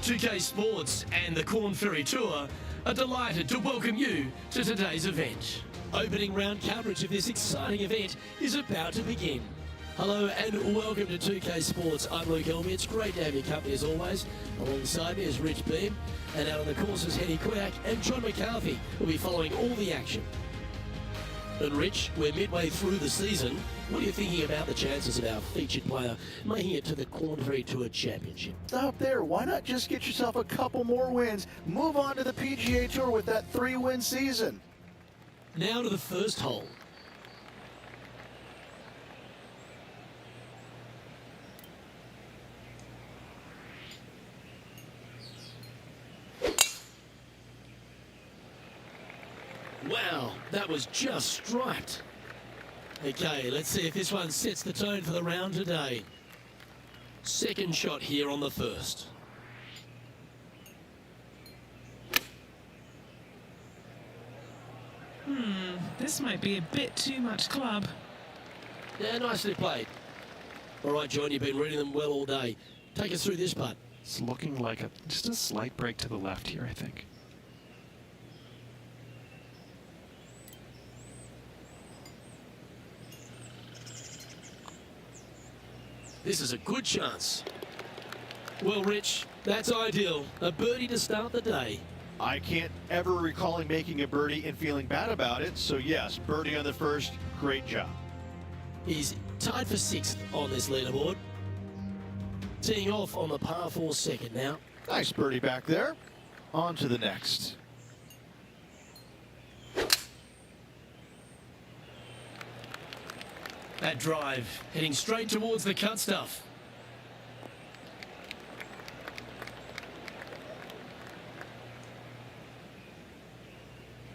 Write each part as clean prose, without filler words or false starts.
2K Sports and the Korn Ferry Tour are delighted to welcome you to today's event. Opening round coverage of this exciting event is about to begin. Hello and welcome to 2K Sports. I'm Luke Elmy. It's great to have your company as always. Alongside me is Rich Beam, and out on the course is Henny Quiak, and John McCarthy will be following all the action. And Rich, we're midway through the season. What are you thinking about the chances of our featured player making it to the Korn Ferry Tour Championship? Stop there. Why not just get yourself a couple more wins? Move on to the PGA Tour with that 3-win season. Now to the first hole. Wow, that was just striped. Okay, let's see if this one sets the tone for the round today. Second shot here on the first. This might be a bit too much club. Yeah, nicely played. All right, John, you've been reading them well all day. Take us through this putt. It's looking like just a slight break to the left here, I think. This is a good chance. Well, Rich, that's ideal. A birdie to start the day. I can't ever recall him making a birdie and feeling bad about it. So yes, birdie on the first, great job. He's tied for 6th on this leaderboard. Teeing off on the par 4 second now. Nice birdie back there. On to the next. That drive, heading straight towards the cut stuff.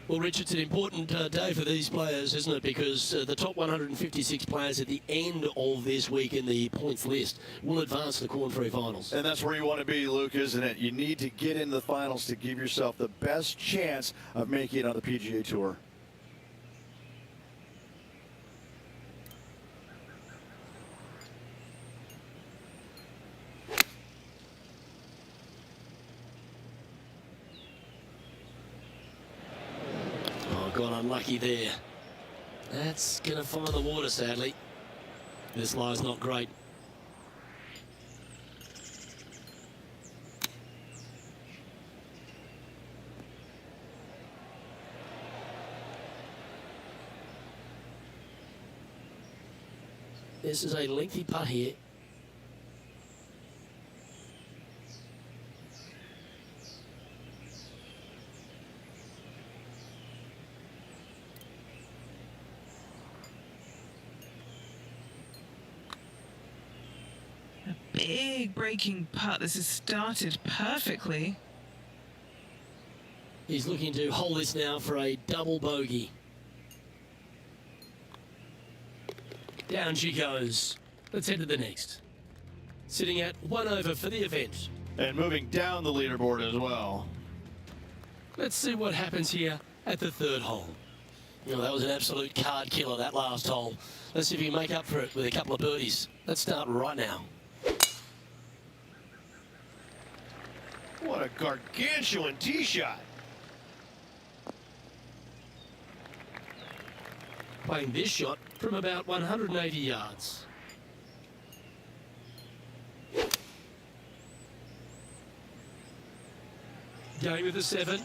Well, Rich, it's an important day for these players, isn't it? Because the top 156 players at the end of this week in the points list will advance to the Korn Ferry Finals. And that's where you want to be, Luke, isn't it? You need to get into the finals to give yourself the best chance of making it on the PGA Tour. Got unlucky there. That's going to find the water, sadly. This lie's not great. This is a lengthy putt here. Big breaking putt. This has started perfectly. He's looking to hold this now for a double bogey. Down she goes. Let's head to the next. Sitting at 1 over for the event. And moving down the leaderboard as well. Let's see what happens here at the third hole. Oh, that was an absolute card killer, that last hole. Let's see if he can make up for it with a couple of birdies. Let's start right now. What a gargantuan tee shot. Playing this shot from about 180 yards. Going with the 7.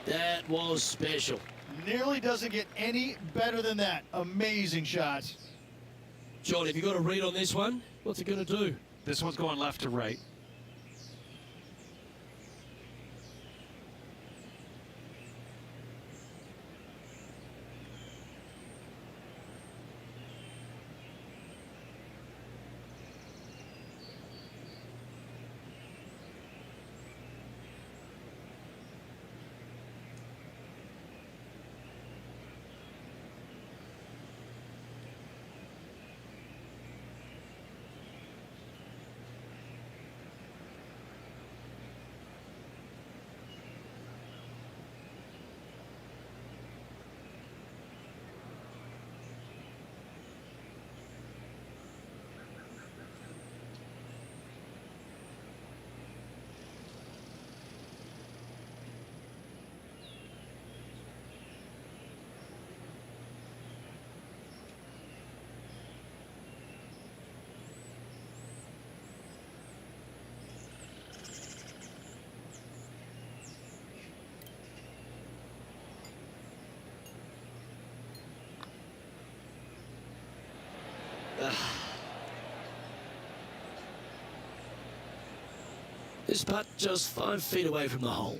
That was special. Nearly doesn't get any better than that. Amazing shots. John, have you got a read on this one? What's it going to do? This one's going left to right. This putt just 5 feet away from the hole.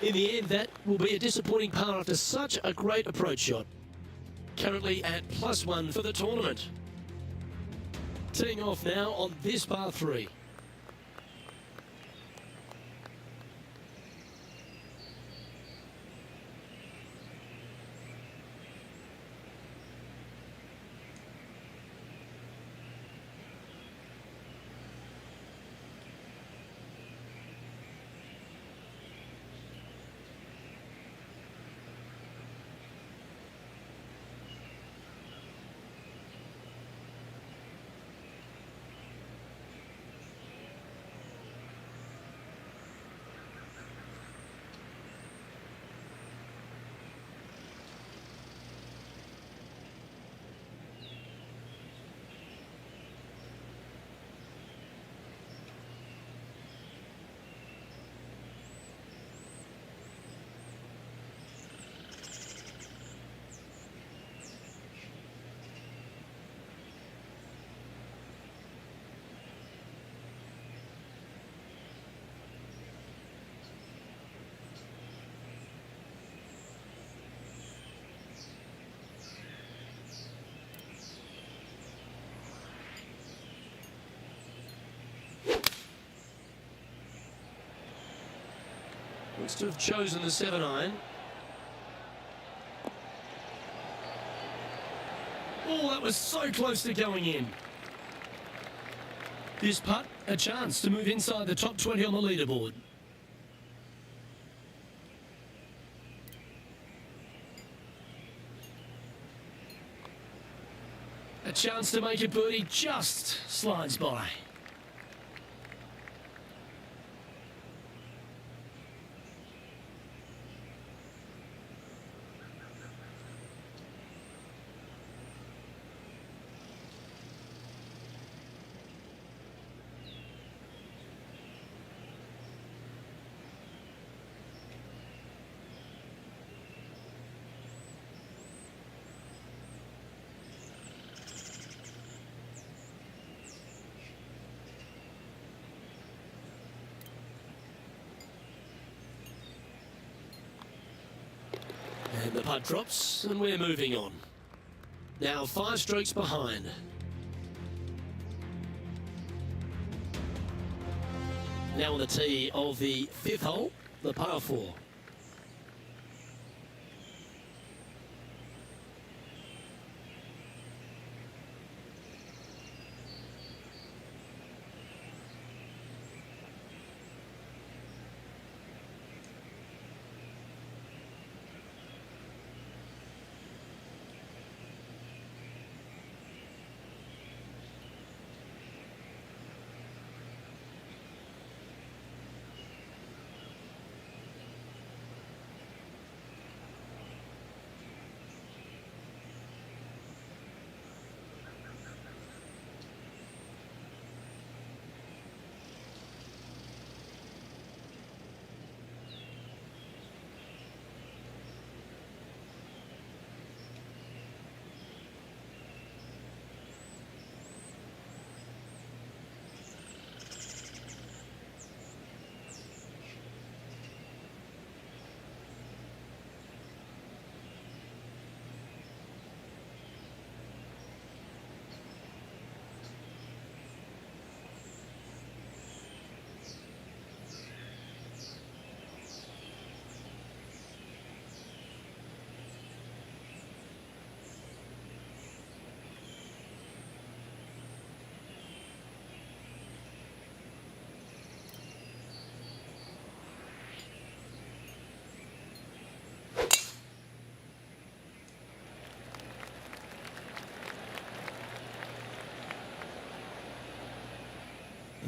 In the end, that will be a disappointing par after such a great approach shot. Currently at +1 for the tournament. Teeing off now on this par 3. Looks to have chosen the 7-iron. Oh, that was so close to going in. This putt, a chance to move inside the top 20 on the leaderboard. A chance to make a birdie, just slides by. And the putt drops, and we're moving on. Now 5 strokes behind. Now on the tee of the 5th hole, the par 4.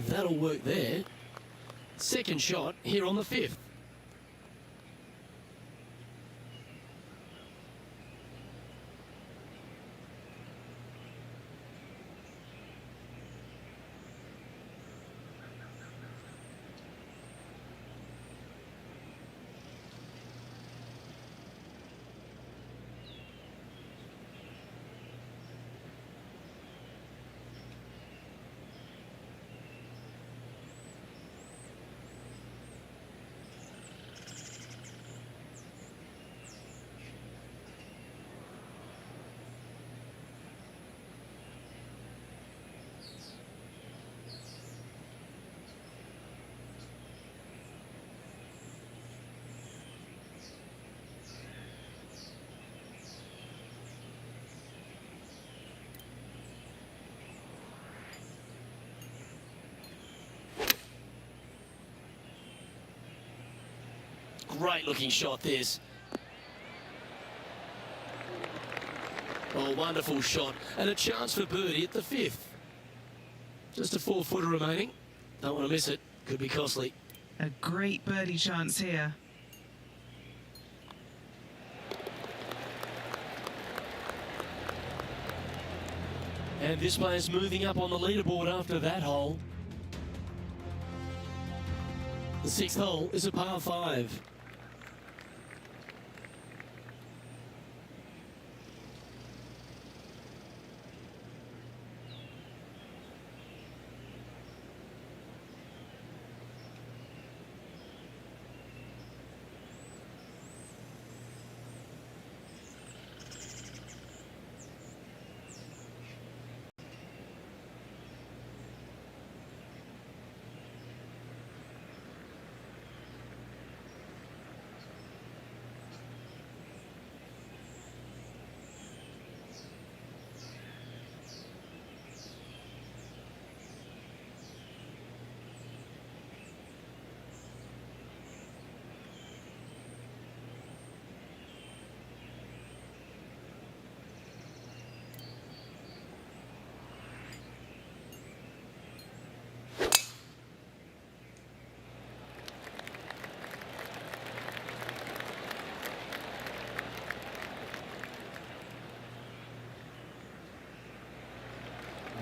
That'll work there. Second shot here on the 5th. Great looking shot, this. Oh, wonderful shot. And a chance for birdie at the 5th. Just a 4-footer remaining. Don't want to miss it. Could be costly. A great birdie chance here. And this player's moving up on the leaderboard after that hole. The 6th hole is a par 5.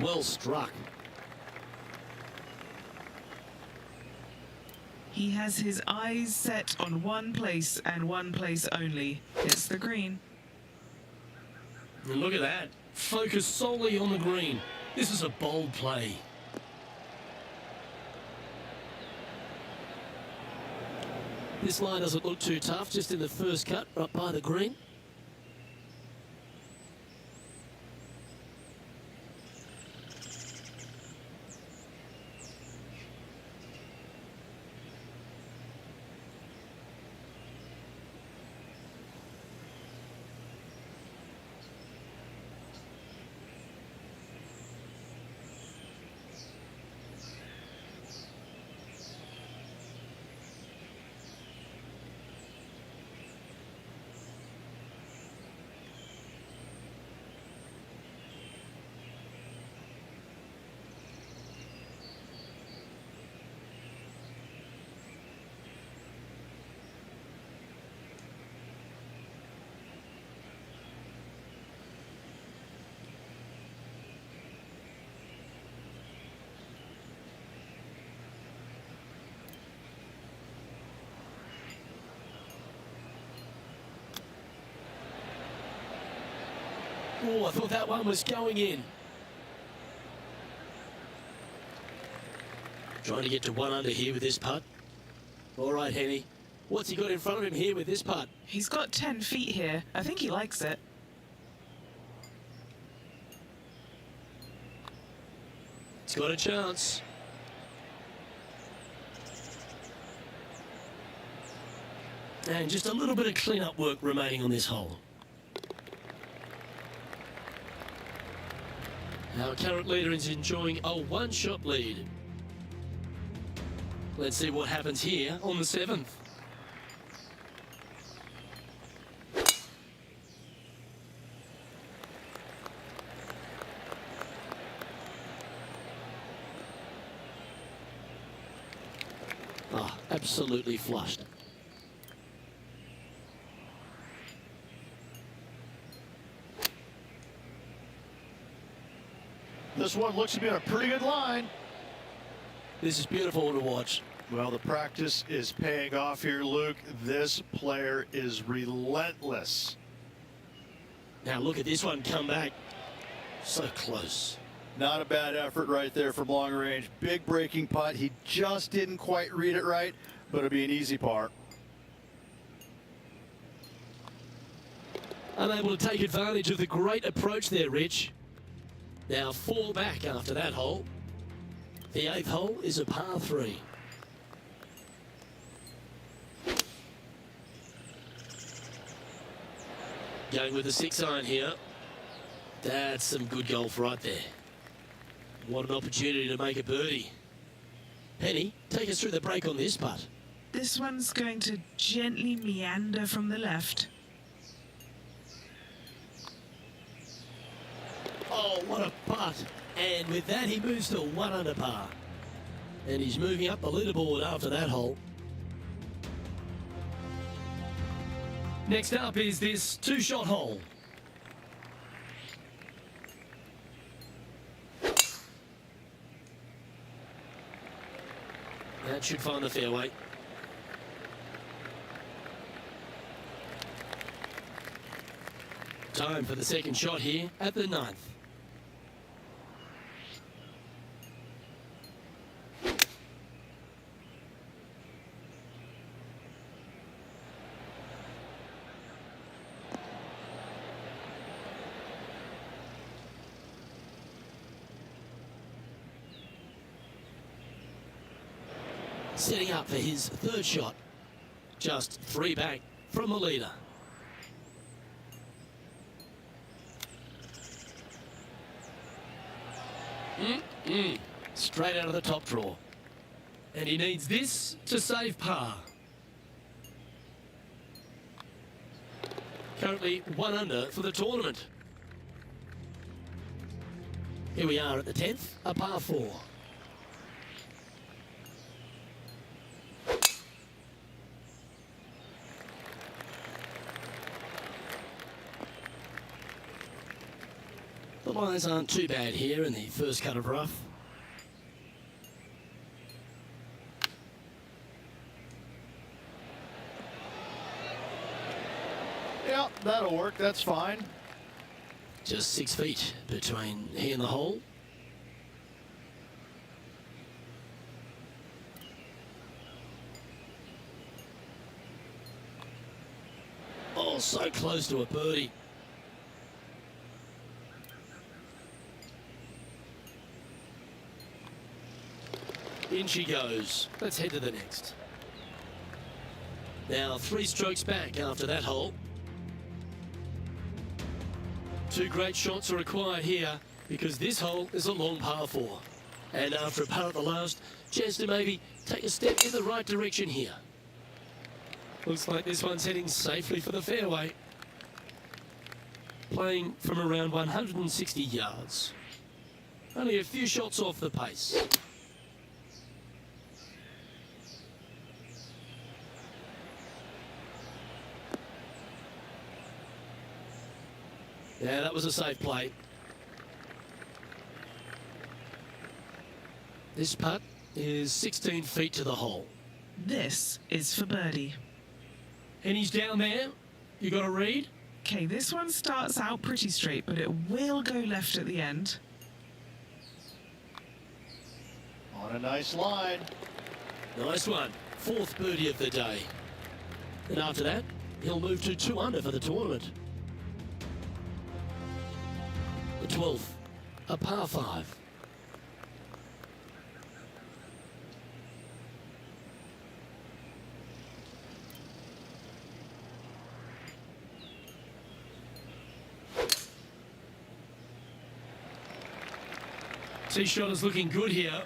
Well struck. He has his eyes set on one place and one place only. It's the green. And look at that. Focus solely on the green. This is a bold play. This line doesn't look too tough, just in the first cut, right by the green. Oh, I thought that one was going in. Trying to get to 1 under here with this putt. All right, Henny. What's he got in front of him here with this putt? He's got 10 feet here. I think he likes it. He's got a chance. And just a little bit of clean-up work remaining on this hole. Our current leader is enjoying a 1-shot lead. Let's see what happens here on the 7th. Oh, absolutely flushed. This one looks to be on a pretty good line. This is beautiful to watch. Well, the practice is paying off here, Luke. This player is relentless. Now look at this one come back. So close. Not a bad effort right there from long range. Big breaking putt. He just didn't quite read it right, but it'll be an easy par. Unable to take advantage of the great approach there, Rich. Now 4 back after that hole. The 8th hole is a par 3. Going with the 6-iron here. That's some good golf right there. What an opportunity to make a birdie. Penny, take us through the break on this putt. This one's going to gently meander from the left. Oh, what a putt. And with that, he moves to 1 under par. And he's moving up the leaderboard after that hole. Next up is this 2-shot hole. That should find the fairway. Time for the second shot here at the 9th. Setting up for his third shot. Just 3 back from the leader. Straight out of the top draw. And he needs this to save par. Currently 1 under for the tournament. Here we are at the 10th, a par 4. The lines aren't too bad here in the first cut of rough. Yeah, that'll work. That's fine. Just 6 feet between he and the hole. Oh, so close to a birdie. In she goes. Let's head to the next. Now 3 strokes back after that hole. 2 great shots are required here because this hole is a long par 4. And after a par at the last, chance to maybe take a step in the right direction here. Looks like this one's heading safely for the fairway. Playing from around 160 yards. Only a few shots off the pace. Yeah, that was a safe play. This putt is 16 feet to the hole. This is for birdie. And he's down there. You got a read? Okay, this one starts out pretty straight, but it will go left at the end. On a nice line. Nice one. 4th birdie of the day. And after that, he'll move to 2 under for the tournament. The 12th, a par 5. Tee shot is looking good here.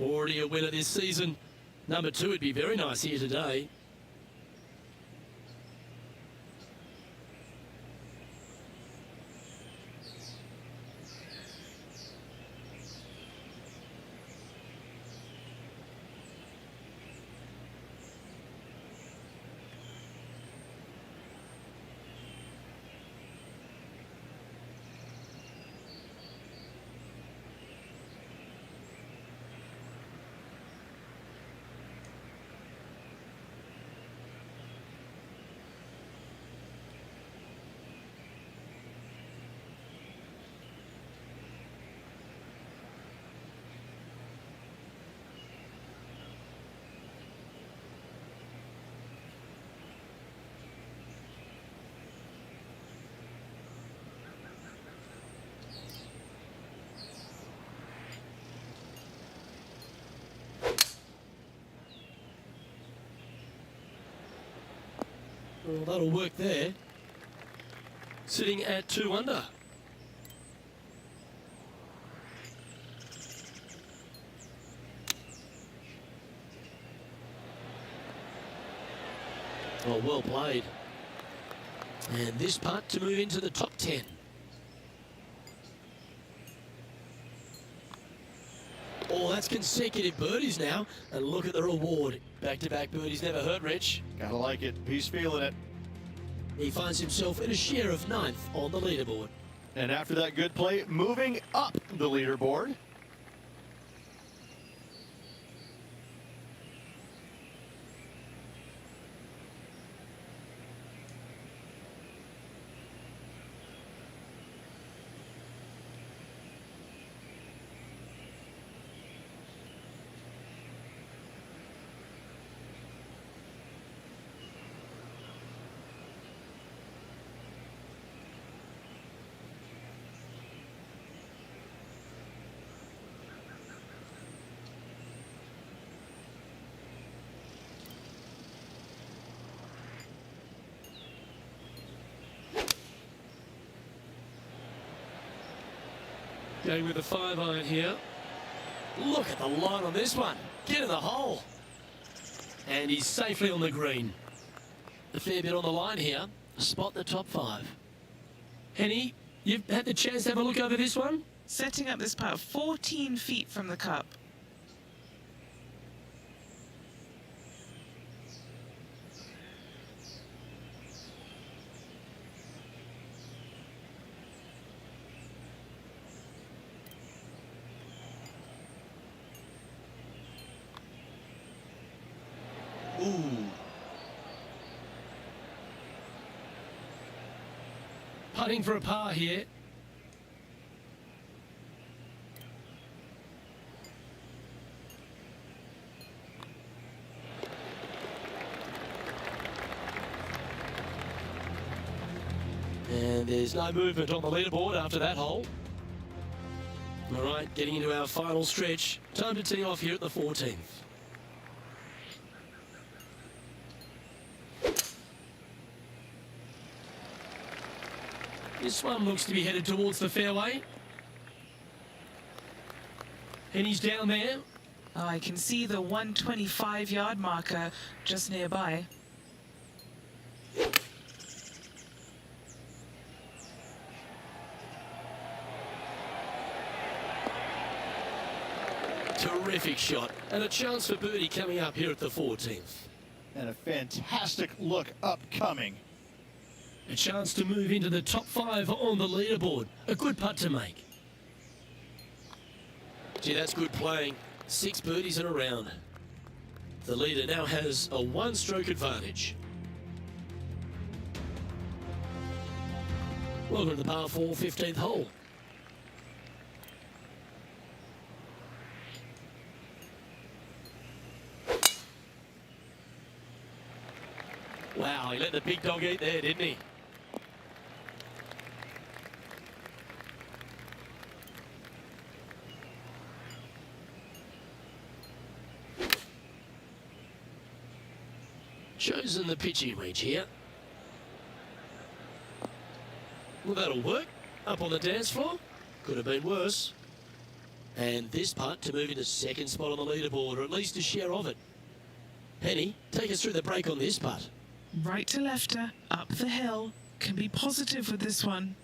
Already a winner this season. Number 2 would be very nice here today. Well, that'll work there. sitting at 2 under. Oh, well played. And this putt to move into the top 10. Oh, that's consecutive birdies now. And look at the reward. Back-to-back birdies never hurt, Rich. Gotta like it. He's feeling it. He finds himself in a share of 9th on the leaderboard. And after that good play, moving up the leaderboard. Going with a 5-iron here. Look at the line on this one. Get in the hole. And he's safely on the green. A fair bit on the line here. Spot the top 5. Henny, you've had the chance to have a look over this one? Setting up this putt 14 feet from the cup. Ooh. Putting for a par here. And there's no movement on the leaderboard after that hole. All right, getting into our final stretch. Time to tee off here at the 14th. This one looks to be headed towards the fairway. And he's down there. Oh, I can see the 125-yard marker just nearby. Terrific shot. And a chance for birdie coming up here at the 14th. And a fantastic look upcoming. A chance to move into the top 5 on the leaderboard. A good putt to make. Gee, that's good playing. 6 birdies in a round. The leader now has a 1-stroke advantage. Welcome to the par 4 15th hole. Wow, he let the big dog eat there, didn't he? Chosen the pitching wedge here. Well, that'll work. Up on the dance floor. Could have been worse. And this putt to move into 2nd spot on the leaderboard, or at least a share of it. Penny, take us through the break on this putt. Right to lefter, up the hill. Can be positive with this one.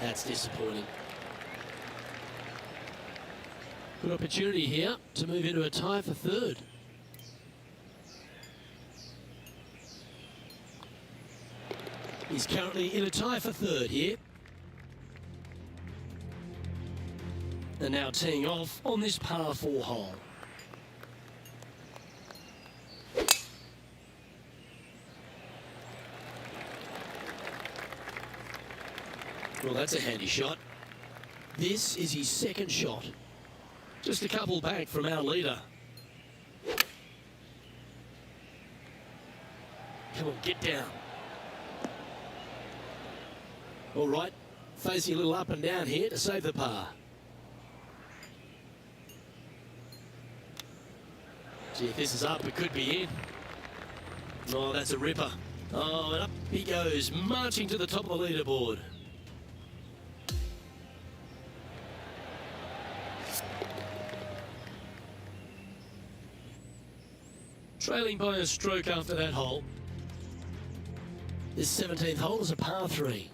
That's disappointing. Good opportunity here to move into a tie for 3rd. He's currently in a tie for 3rd here. And now teeing off on this par 4 hole. Well, that's a handy shot. This is his 2nd shot. Just a couple back from our leader. Come on, get down. All right, facing a little up and down here to save the par. Gee, if this is up, it could be in. Oh, that's a ripper. Oh, and up he goes, marching to the top of the leaderboard. Trailing by a stroke after that hole. This 17th hole is a par 3.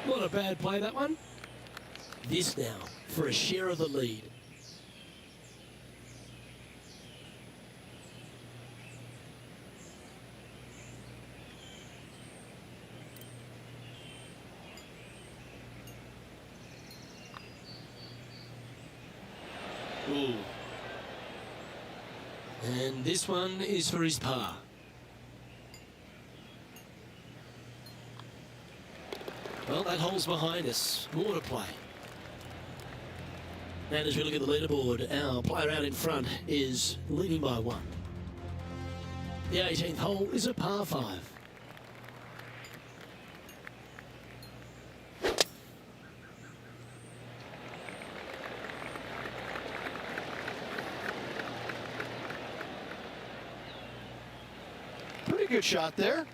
Not a bad play, that one. This now for a share of the lead. Ooh. And this one is for his par. Well, that hole's behind us. More to play. And as we look at the leaderboard, our player out in front is leading by 1. The 18th hole is a par 5. Pretty good shot there.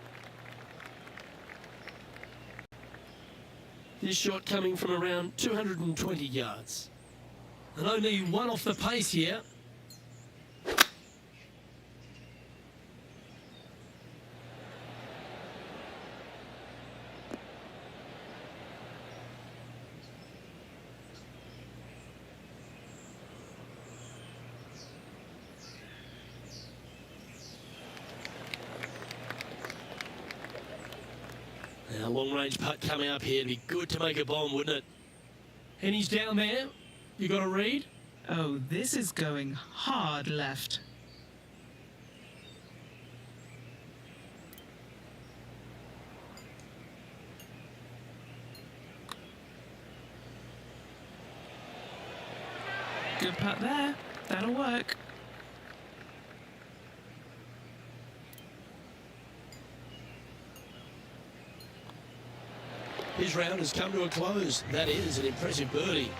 This shot coming from around 220 yards. And only one off the pace here. Now, long-range putt coming up here. Be good to make a bomb, wouldn't it? And he's down there. You got a read? Oh, this is going hard left. Good putt there. That'll work. His round has come to a close. That is an impressive birdie.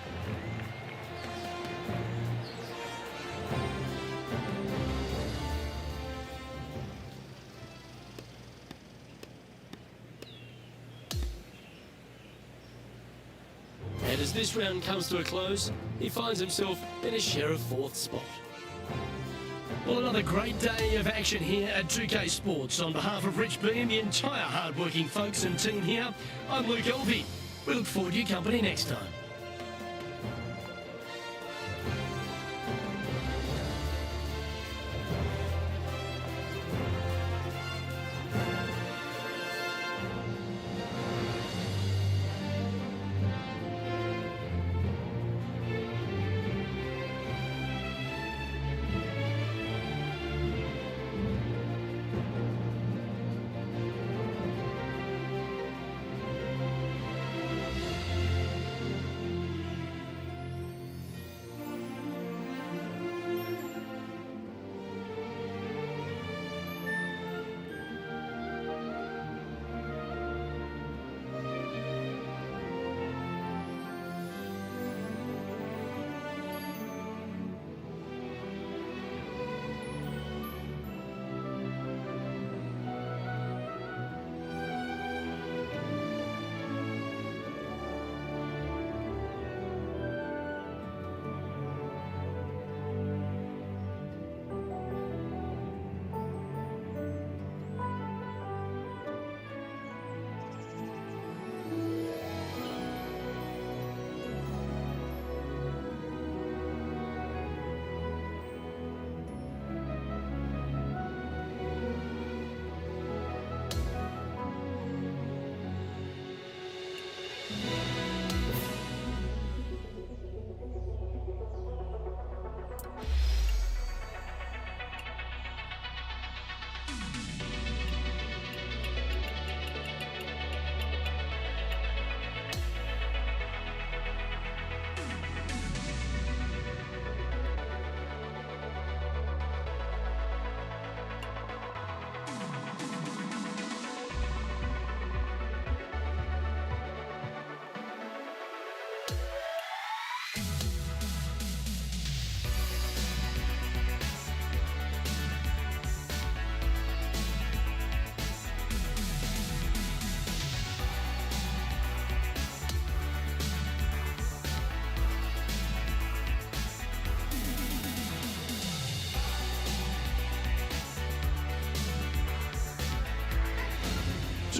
And as this round comes to a close, he finds himself in a share of 4th spot. Well, another great day of action here at 2K Sports. On behalf of Rich B and the entire hard-working folks and team here, I'm Luke Elvey. We look forward to your company next time.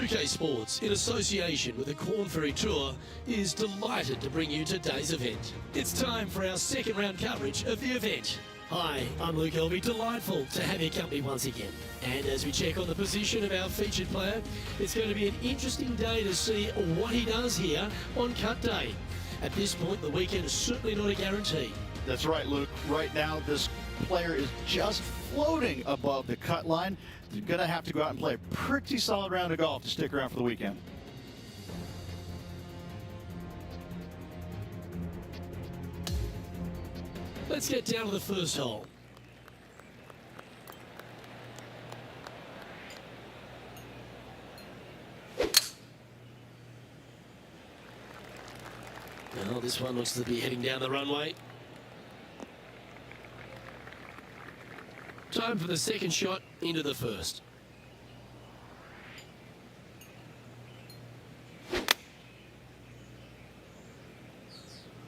2K Sports, in association with the Korn Ferry Tour, is delighted to bring you today's event. It's time for our second round coverage of the event. Hi, I'm Luke Elvey, delightful to have your company once again. And as we check on the position of our featured player, it's going to be an interesting day to see what he does here on cut day. At this point, the weekend is certainly not a guarantee. That's right, Luke. Right now, this player is just floating above the cut line. You're going to have to go out and play a pretty solid round of golf to stick around for the weekend. Let's get down to the first hole. Well, this one looks to be heading down the runway. Time for the second shot into the first.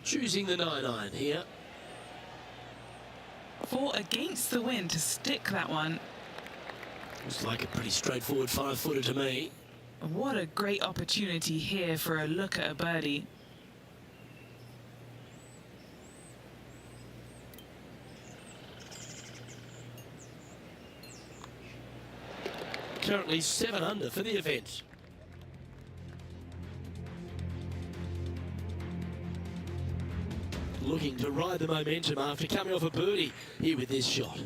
Choosing the 9-iron here. 4 against the wind to stick that one. Looks like a pretty straightforward 5-footer to me. What a great opportunity here for a look at a birdie. Currently 7 under for the event. Looking to ride the momentum after coming off a birdie here with this shot.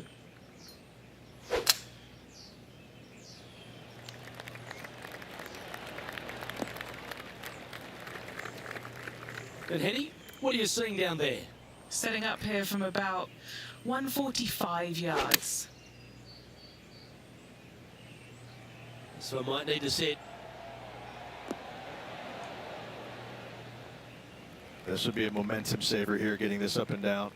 And Henny, what are you seeing down there? Setting up here from about 145 yards. So I might need to set. This would be a momentum saver here, getting this up and down.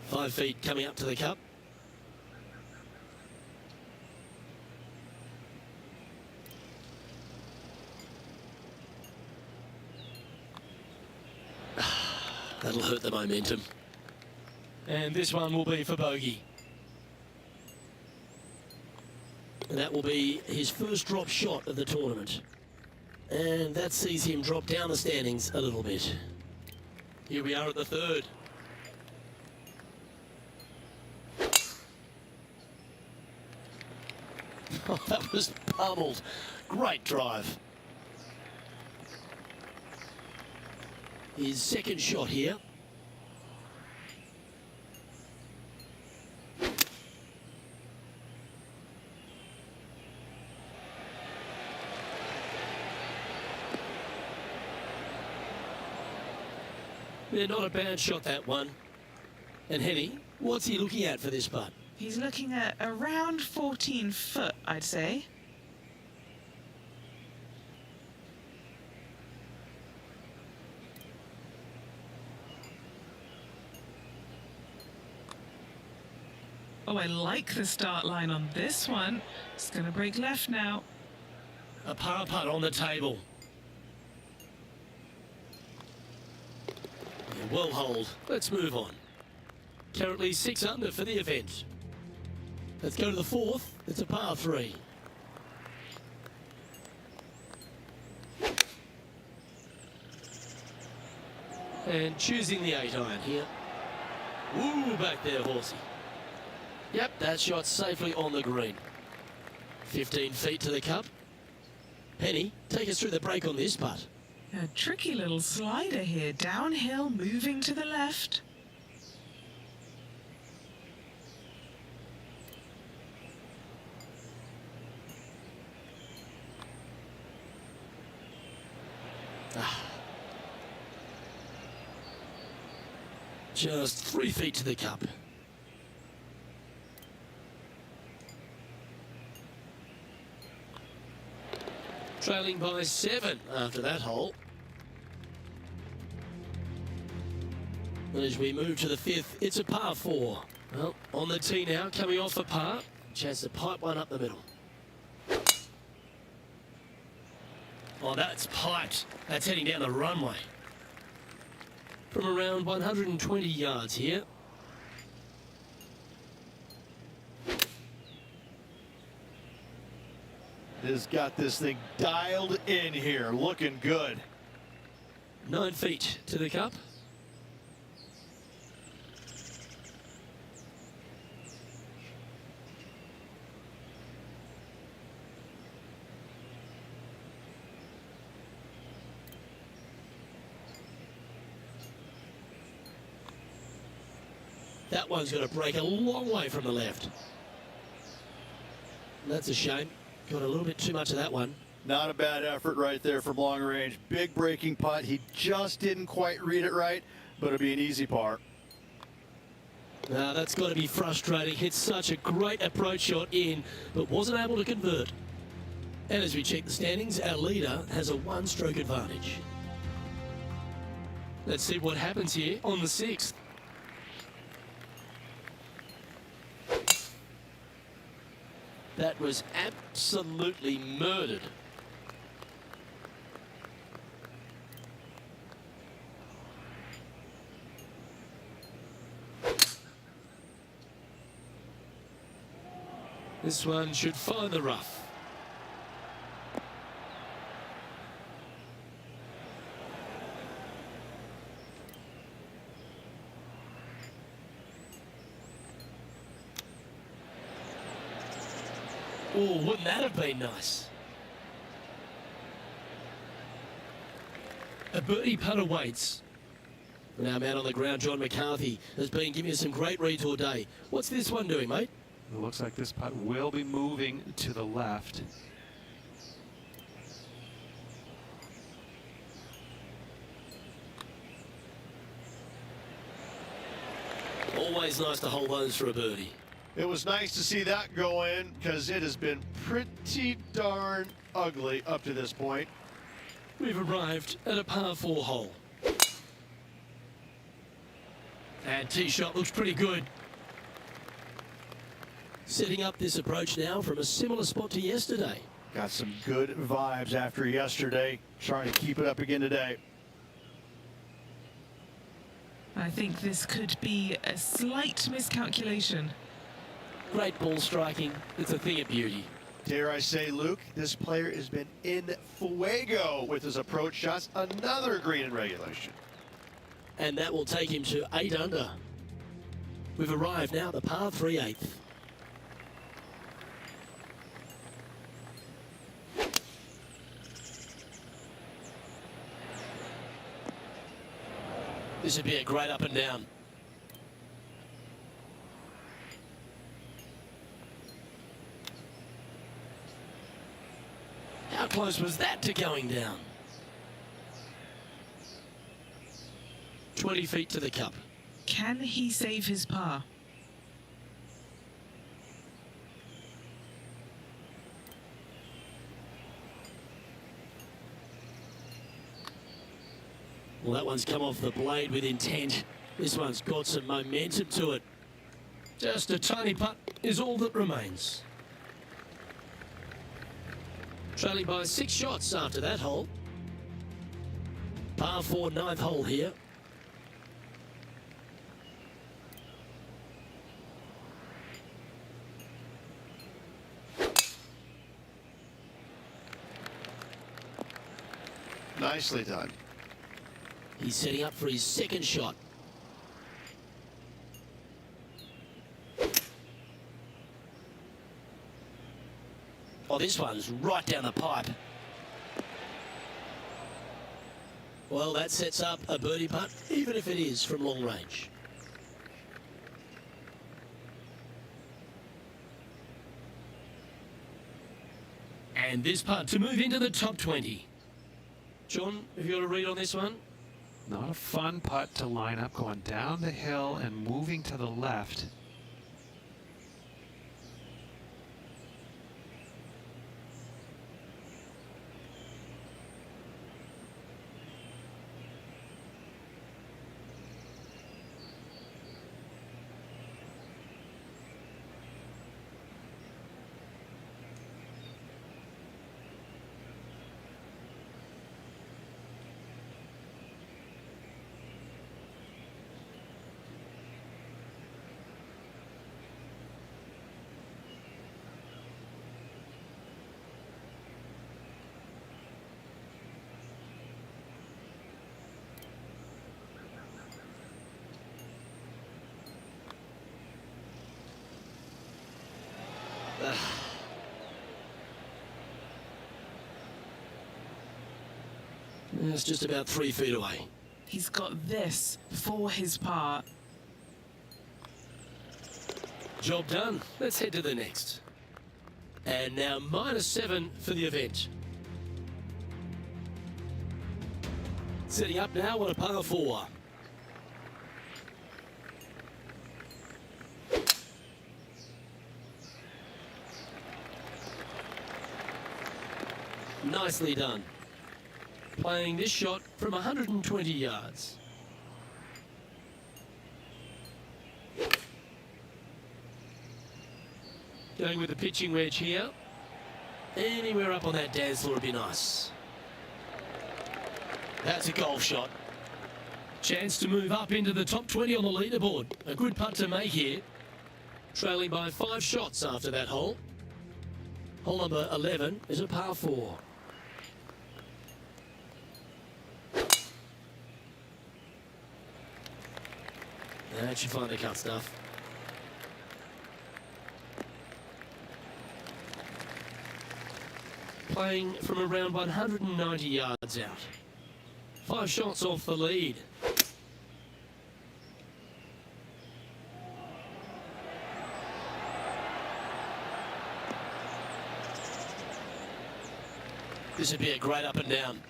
Five feet coming up to the cup. That'll hurt the momentum. And this one will be for bogey. And that will be his first drop shot of the tournament. And that sees him drop down the standings a little bit. Here we are at the third. Oh, that was pummeled. Great drive. His second shot here. Yeah, not a bad shot, that one. And Henny, what's he looking at for this putt? He's looking at around 14 foot, I'd say. Oh, I like the start line on this one. It's going to break left now. A par putt on the table. Yeah, well holed. Let's move on. Currently 6 under for the event. Let's go to the fourth. It's a par 3. And choosing the 8-iron here. Woo, back there, horsey. Yep, that shot safely on the green. 15 feet to the cup. Penny, take us through the break on this putt. A tricky little slider here. Downhill, moving to the left. Just 3 feet to the cup. Trailing by 7 after that hole. And as we move to the 5th, it's a par 4. Well, on the tee now, coming off a par. Chance to pipe one up the middle. Oh, that's piped. That's heading down the runway. From around 120 yards here. Has got this thing dialed in here, looking good. 9 feet to the cup. That one's got to break a long way from the left. That's a shame. Got a little bit too much of that one. Not a bad effort right there from long range. Big breaking putt. He just didn't quite read it right, but it'll be an easy par. Now that's got to be frustrating. Hit such a great approach shot in, but wasn't able to convert. And as we check the standings, our leader has a 1-stroke advantage. Let's see what happens here on the 6th. That was absolutely murdered. This one should find the rough. Oh, wouldn't that have been nice? A birdie putt awaits. And our man on the ground, John McCarthy, has been giving us some great reads all day. What's this one doing, mate? It looks like this putt will be moving to the left. Always nice to hold those for a birdie. It was nice to see that go in because it has been pretty darn ugly up to this point. We've arrived at a par 4 hole. And tee shot looks pretty good. Setting up this approach now from a similar spot to yesterday. Got some good vibes after yesterday. Trying to keep it up again today. I think this could be a slight miscalculation. Great ball striking. It's a thing of beauty. Dare I say, Luke, this player has been in fuego with his approach shots. Another green in regulation. And that will take him to 8 under. We've arrived now at the par 3 8th. This would be a great up and down. How close was that to going down? 20 feet to the cup. Can he save his par? Well, that one's come off the blade with intent. This one's got some momentum to it. Just a tiny putt is all that remains. Trailing by 6 shots after that hole. Par 4, 9th hole here. Nicely done. He's setting up for his 2nd shot. Oh, this one's right down the pipe. Well, that sets up a birdie putt, even if it is from long range. And this putt to move into the top 20. John, have you got a read on this one? Not a fun putt to line up going down the hill and moving to the left. It's just about 3 feet away. He's got this for his par. Job done. Let's head to the next. And now -7 for the event. Setting up now on a par 4. Nicely done. Playing this shot from 120 yards. Going with the pitching wedge here. Anywhere up on that dance floor would be nice. That's a golf shot. Chance to move up into the top 20 on the leaderboard. A good putt to make here. Trailing by 5 shots after that hole. Hole number 11 is a par 4. That should find the cut stuff. Playing from around 190 yards out. 5 shots off the lead. This would be a great up and down.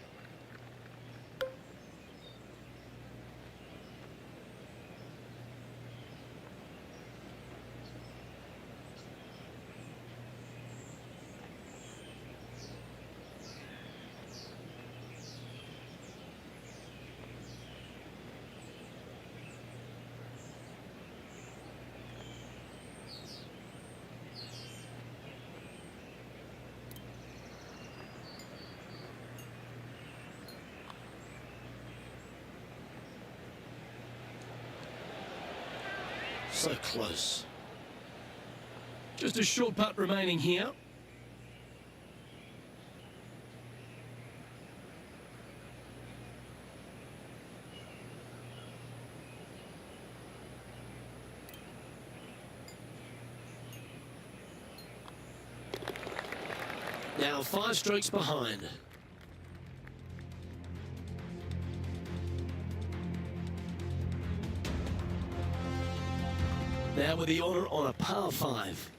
So close. Just a short putt remaining here. Now 5 strokes behind. Now with the honour on a par 5.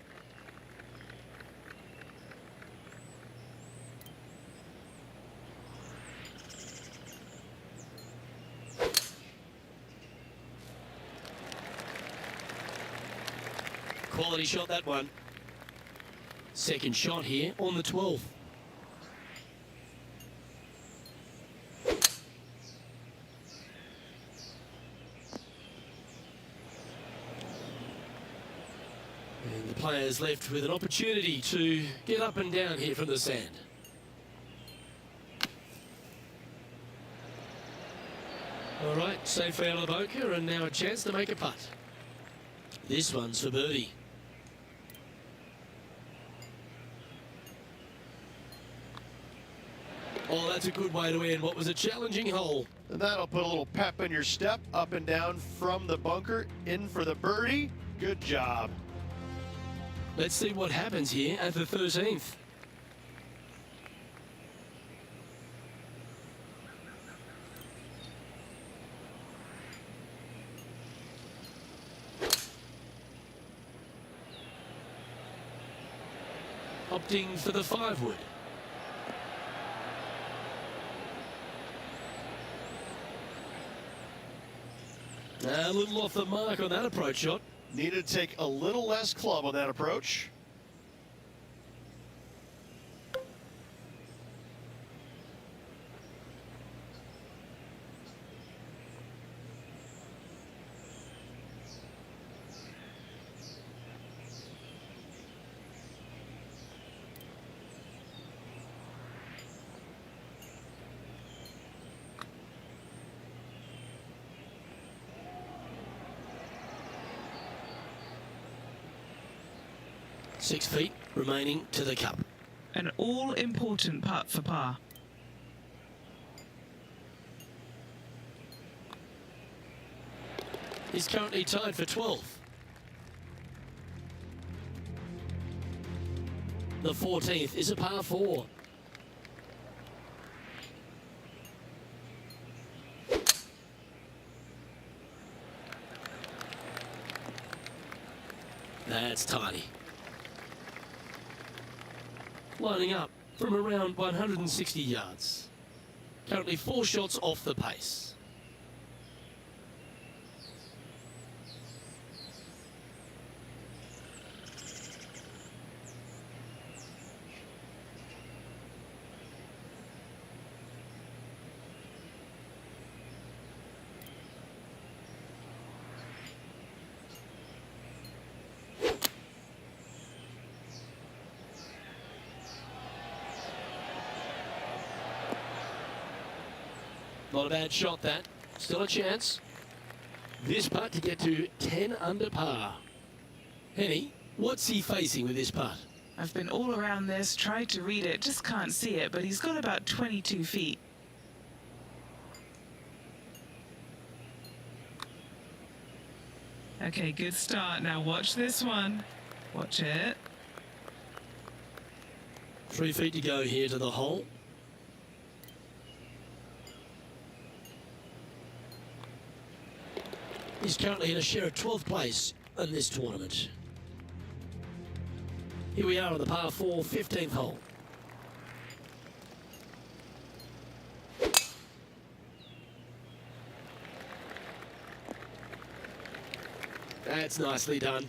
Quality shot, that one. Second shot here on the 12th. And the players left with an opportunity to get up and down here from the sand. All right, safely out of the bunker, and now a chance to make a putt. This one's for birdie. Oh, that's a good way to end what was a challenging hole. And that'll put a little pep in your step, up and down from the bunker, in for the birdie. Good job. Let's see what happens here at the 13th. Opting for the 5-wood. A little off the mark on that approach shot. Needed to take a little less club on that approach. Six feet remaining to the cup. An all-important putt for par. He's currently tied for 12th. The 14th is a par 4. That's tidy. Lining up from around 160 yards. Currently 4 shots off the pace. Not a bad shot, that. Still a chance. This putt to get to 10 under par. Henny, what's he facing with this putt? I've been all around this, tried to read it, just can't see it, but he's got about 22 feet. Okay, good start. Now watch this one. Watch it. 3 feet to go here to the hole. He's currently in a share of 12th place in this tournament. Here we are on the par 4, 15th hole. That's nicely done.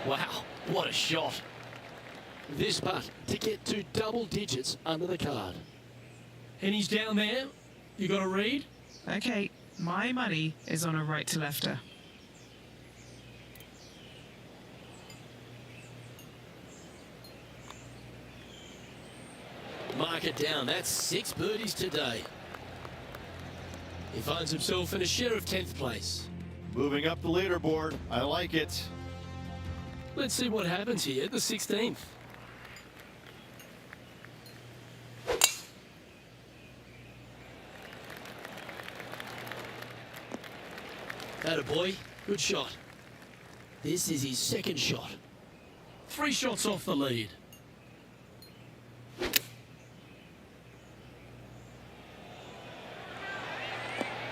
Wow, what a shot. This putt to get to double digits under the card. And he's down there. You got a read? Okay, my money is on a right to lefter. Mark it down. That's 6 birdies today. He finds himself in a share of 10th place. Moving up the leaderboard. I like it. Let's see what happens here at the 16th. Attaboy, good shot. This is his second shot. 3 shots off the lead.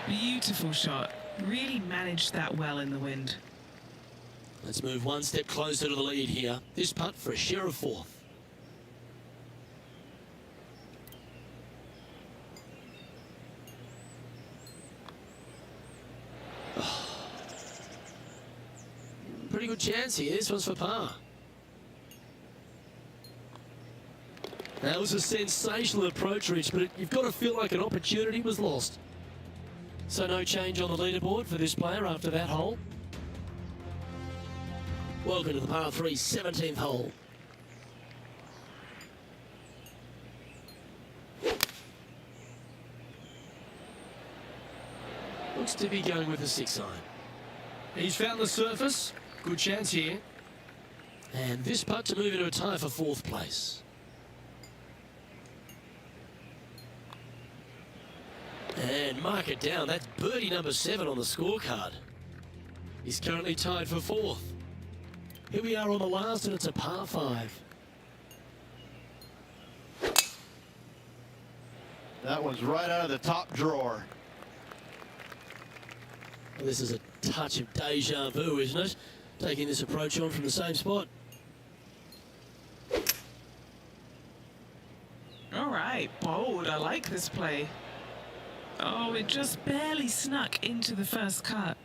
Beautiful shot. Really managed that well in the wind. Let's move 1 step closer to the lead here. This putt for a share of 4th. Oh. Pretty good chance here. This one's for par. That was a sensational approach, Rich, but you've got to feel like an opportunity was lost. So no change on the leaderboard for this player after that hole. Welcome to the par 3, 17th hole. Looks to be going with a 6 iron. He's found the surface. Good chance here. And this putt to move into a tie for 4th place. And mark it down. That's birdie number 7 on the scorecard. He's currently tied for 4th. Here we are on the last, and it's a par 5. That one's right out of the top drawer. Well, this is a touch of deja vu, isn't it? Taking this approach on from the same spot. All right, bold. I like this play. Oh, it just barely snuck into the first cut.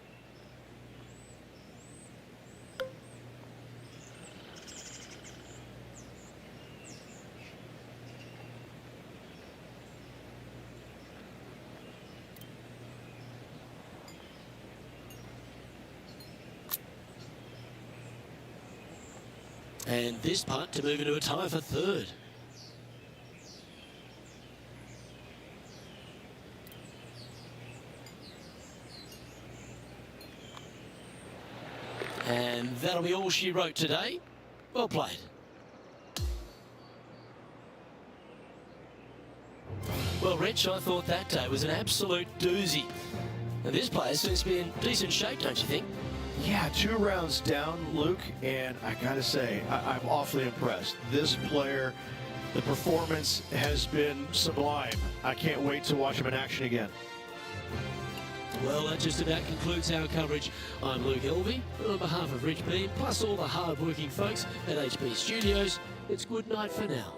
And this putt to move into a tie for 3rd. And that'll be all she wrote today. Well played. Well, Rich, I thought that day was an absolute doozy. And this player seems to be in decent shape, don't you think? Yeah, 2 rounds down, Luke, and I gotta say, I'm awfully impressed. This player, the performance has been sublime. I can't wait to watch him in action again. Well, that just about concludes our coverage. I'm Luke Elvey, and on behalf of Rich Beam, plus all the hard-working folks at HB Studios, it's good night for now.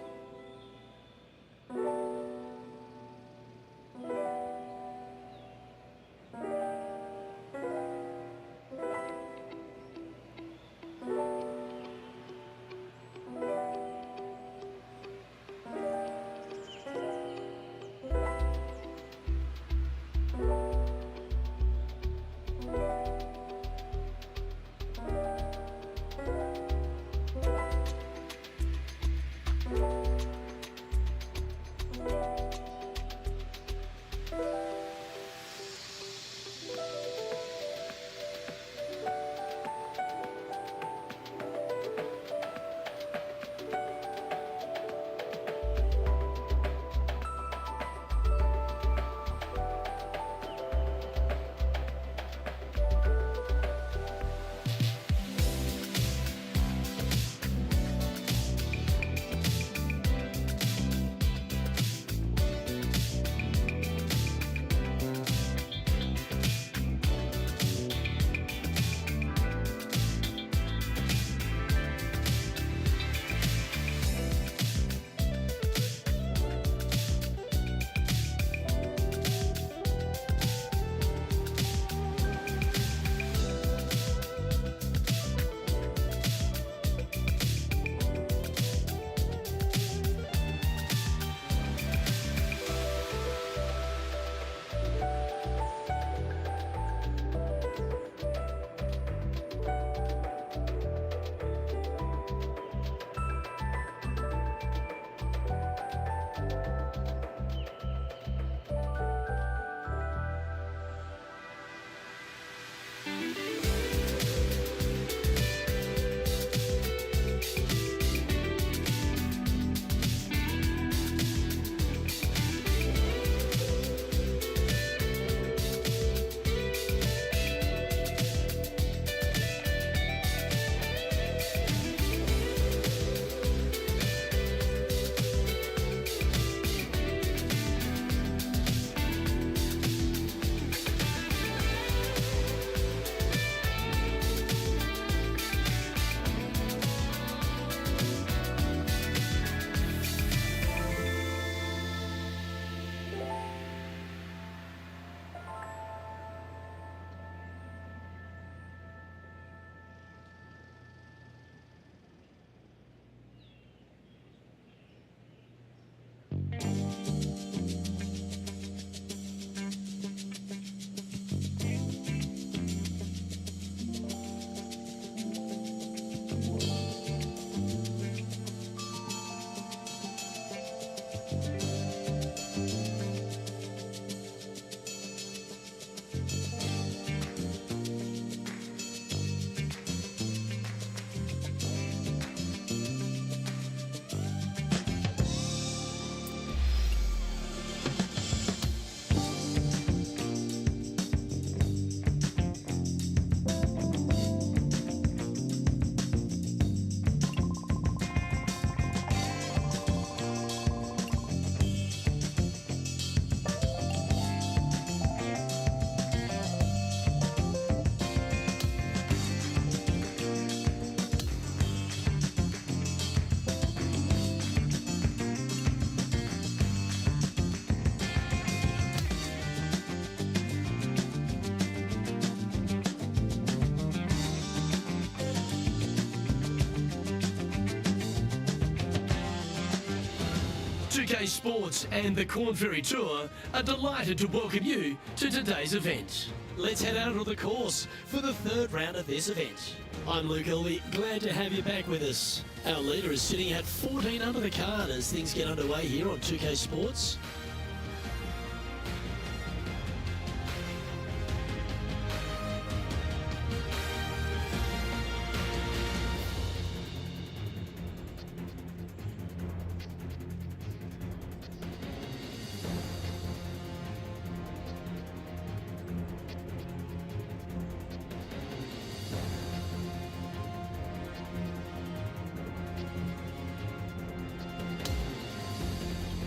Sports and the Korn Ferry Tour are delighted to welcome you to today's event. Let's head out on the course for the 3rd round of this event. I'm Luke Elvey, glad to have you back with us. Our leader is sitting at 14 under the card as things get underway here on 2K Sports.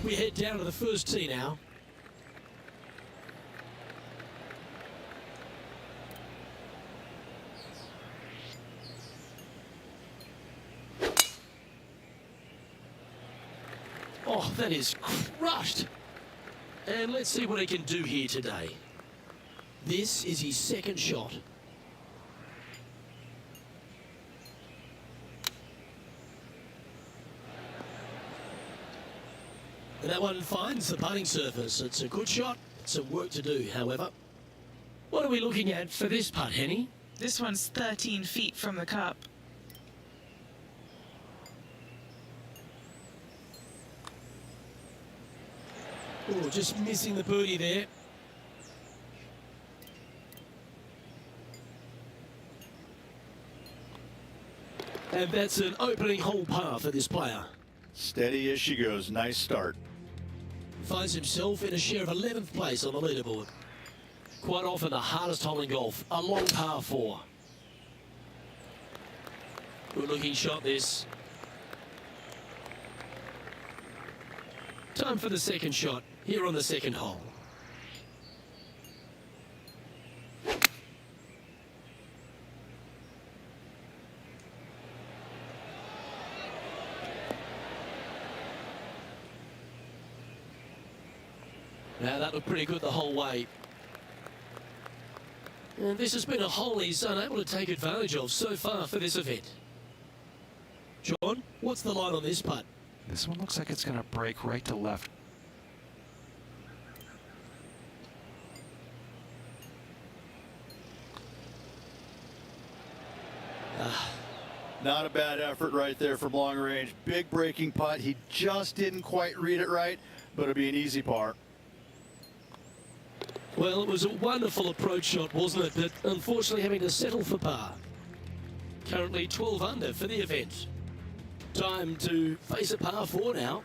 We head down to the first tee now. Oh, that is crushed. And let's see what he can do here today. This is his second shot. And that one finds the putting surface. It's a good shot. Some work to do, however. What are we looking at for this putt, Henny? This one's 13 feet from the cup. Oh, just missing the birdie there. And that's an opening hole par for this player. Steady as she goes. Nice start. Finds himself in a share of 11th place on the leaderboard. Quite often the hardest hole in golf, a long par 4. Good looking shot this. Time for the second shot here on the second hole. Now that looked pretty good the whole way. And this has been a hole he's unable to take advantage of so far for this event. John, what's the line on this putt? This one looks like it's going to break right to left. Not a bad effort right there from long range. Big breaking putt. He just didn't quite read it right, but it'll be an easy par. Well, it was a wonderful approach shot, wasn't it? But unfortunately having to settle for par. Currently 12 under for the event. Time to face a par 4 now.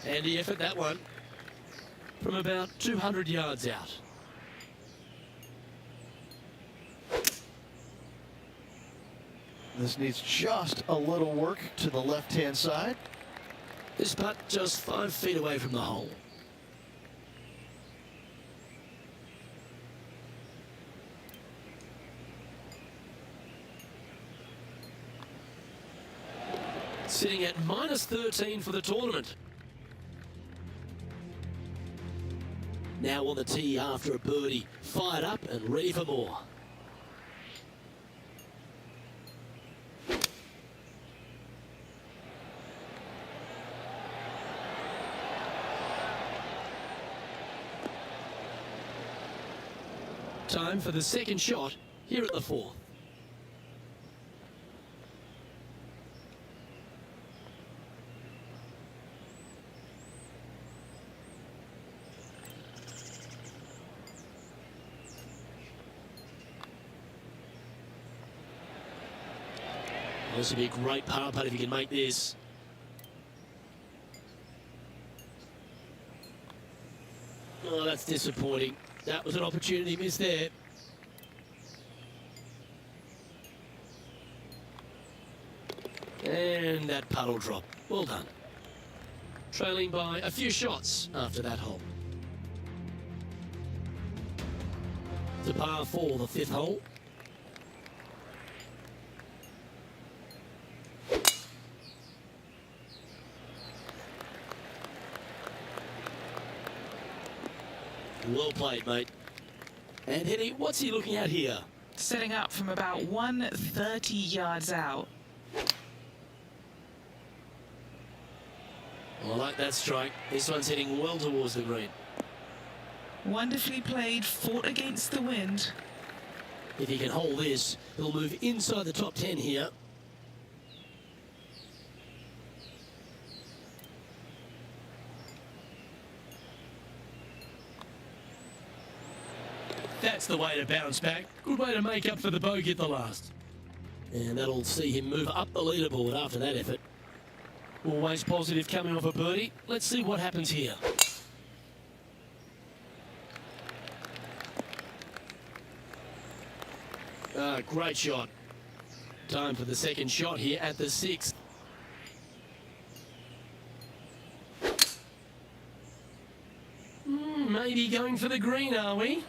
Handy effort, that one. From about 200 yards out. This needs just a little work to the left-hand side. This putt just 5 feet away from the hole. Sitting at -13 for the tournament. Now on the tee after a birdie, fired up and ready for more. Time for the second shot here at the 4th. This would be a great par putt if you can make this. Oh, that's disappointing. That was an opportunity missed there. And that puddle drop. Well done. Trailing by a few shots after that hole. To par 4, the 5th hole. Well played, mate. And Henny, what's he looking at here? Setting up from about 130 yards out. Well, I like that strike. This one's heading well towards the green. Wonderfully played, fought against the wind. If he can hold this, he'll move inside the top 10 here. That's the way to bounce back. Good way to make up for the bogey at the last. And that'll see him move up the leaderboard after that effort. Always positive coming off a birdie. Let's see what happens here. Great shot. Time for the second shot here at the 6th. Maybe going for the green, are we?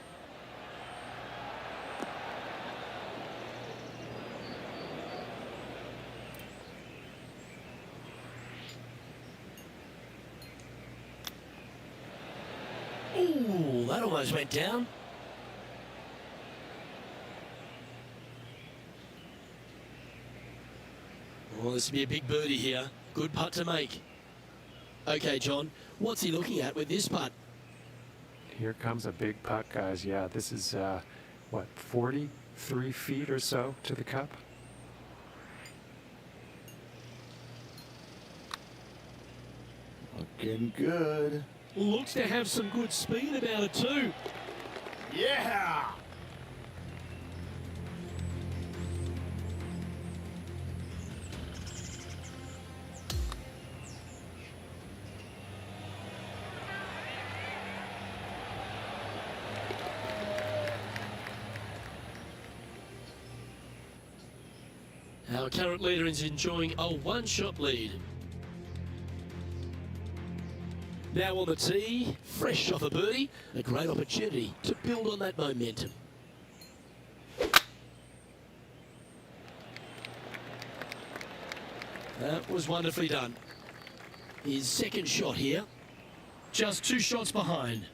Ooh, that almost went down. Well, this will be a big birdie here. Good putt to make. Okay, John, what's he looking at with this putt? Here comes a big putt, guys. Yeah, this is, what, 43 feet or so to the cup? Looking good. Looks to have some good speed about it too. Yeah! Our current leader is enjoying a one-shot lead. Now on the tee, fresh off a birdie, a great opportunity to build on that momentum. That was wonderfully done. His second shot here, just 2 shots behind.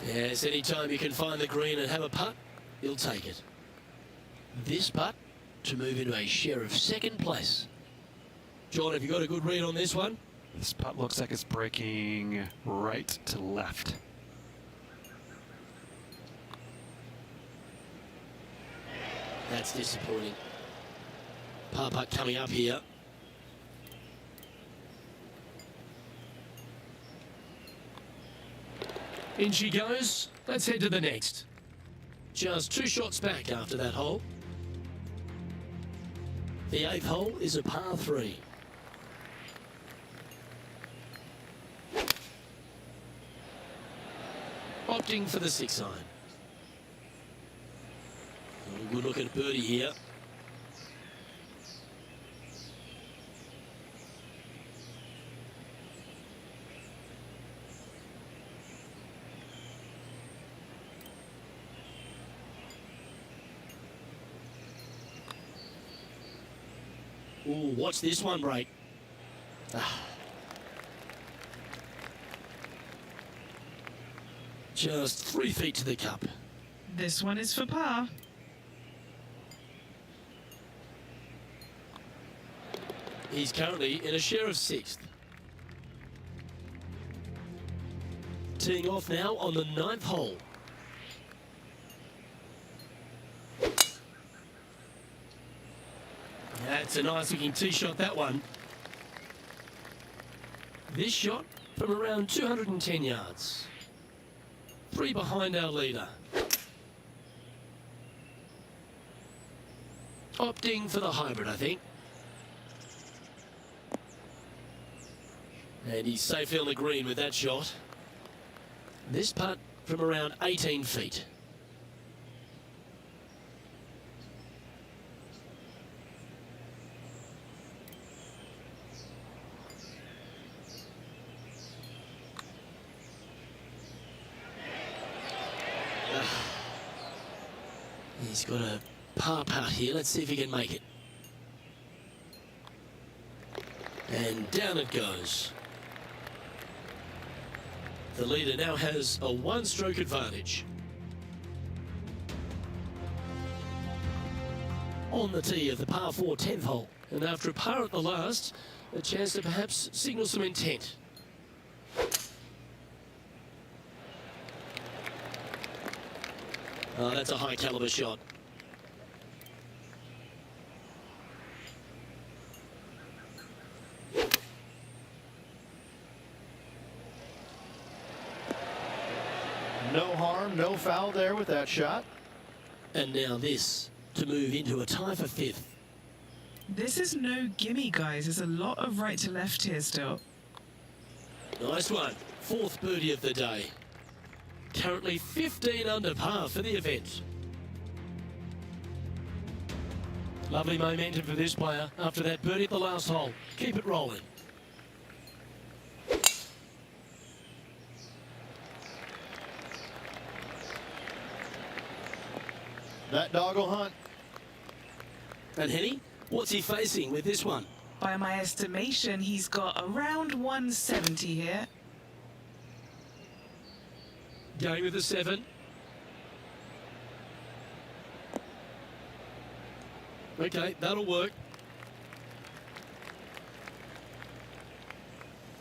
Yes, anytime you can find the green and have a putt, you'll take it. This putt to move into a share of second place. John, have you got a good read on this one? This putt looks like it's breaking right to left. That's disappointing. Par putt coming up here. In she goes. Let's head to the next. Just 2 shots back after that hole. The 8th hole is a par 3. Opting for the 6 iron. Oh, good look at birdie here. Ooh, watch this one break. Just 3 feet to the cup. This one is for par. He's currently in a share of 6th. Teeing off now on the 9th hole. That's a nice looking tee shot, that one. This shot from around 210 yards. 3 behind our leader. Opting for the hybrid, I think. And he's safely on the green with that shot. This putt from around 18 feet. He's got a par putt here. Let's see if he can make it. And down it goes. The leader now has a 1-stroke advantage. On the tee of the par 4 10th hole. And after a par at the last, a chance to perhaps signal some intent. Oh, that's a high caliber shot. No harm, no foul there with that shot. And now this to move into a tie for 5th. This is no gimme, guys. There's a lot of right to left here still. Nice one. Fourth birdie of the day. Currently 15 under par for the event. Lovely momentum for this player after that birdie at the last hole. Keep it rolling. That dog will hunt. And Henny, what's he facing with this one? By my estimation, he's got around 170 here. Going with the 7. Okay, that'll work.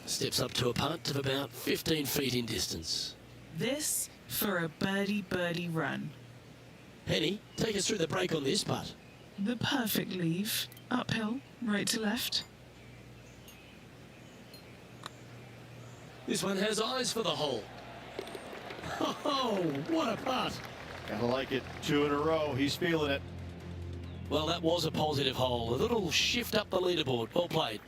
Steps up to a putt of about 15 feet in distance. This for a birdie run. Henny, take us through the break on this putt. The perfect leave. Uphill, right to left. This one has eyes for the hole. Oh, what a putt. Gotta like it. 2 in a row. He's feeling it. Well, that was a positive hole. A little shift up the leaderboard. Well played.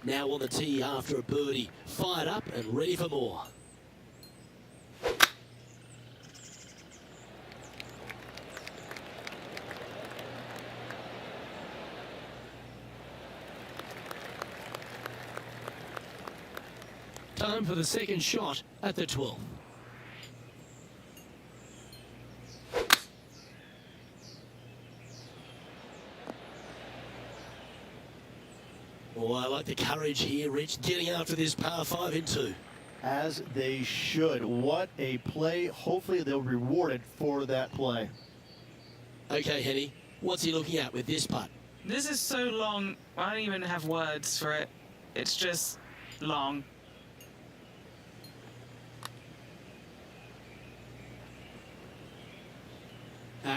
Now on the tee after a birdie. Fired up and ready for more. Time for the second shot at the 12th. Oh, I like the courage here, Rich, getting after this par 5 in 2. As they should. What a play. Hopefully they'll be rewarded for that play. Okay, Henny, what's he looking at with this putt? This is so long, I don't even have words for it. It's just long.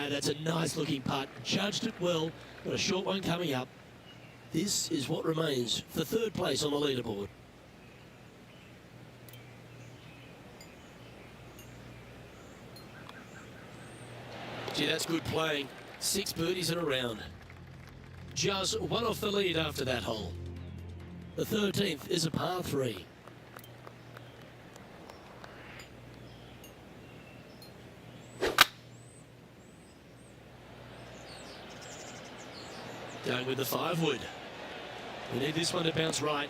That's a nice looking putt. Judged it well. Got a short one coming up. This is what remains for third place on the leaderboard. Gee, that's good playing. 6 birdies in a round. Just one off the lead after that hole. The 13th is a par 3. Going with the 5 wood. We need this one to bounce right.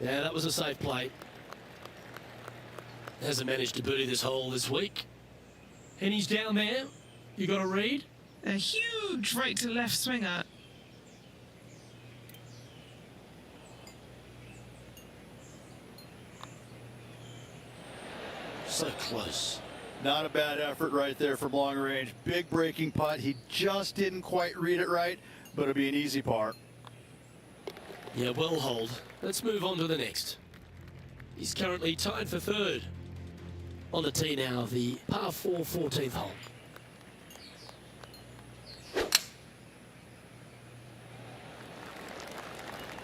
Yeah, that was a safe play. Hasn't managed to birdie this hole this week. And he's down there. You got a read? A huge right to left swinger. So close. Not a bad effort right there from long range. Big breaking putt. He just didn't quite read it right, but it'll be an easy par. Yeah, well hold. Let's move on to the next. He's currently tied for third. On the tee now, the par 4 14th hole.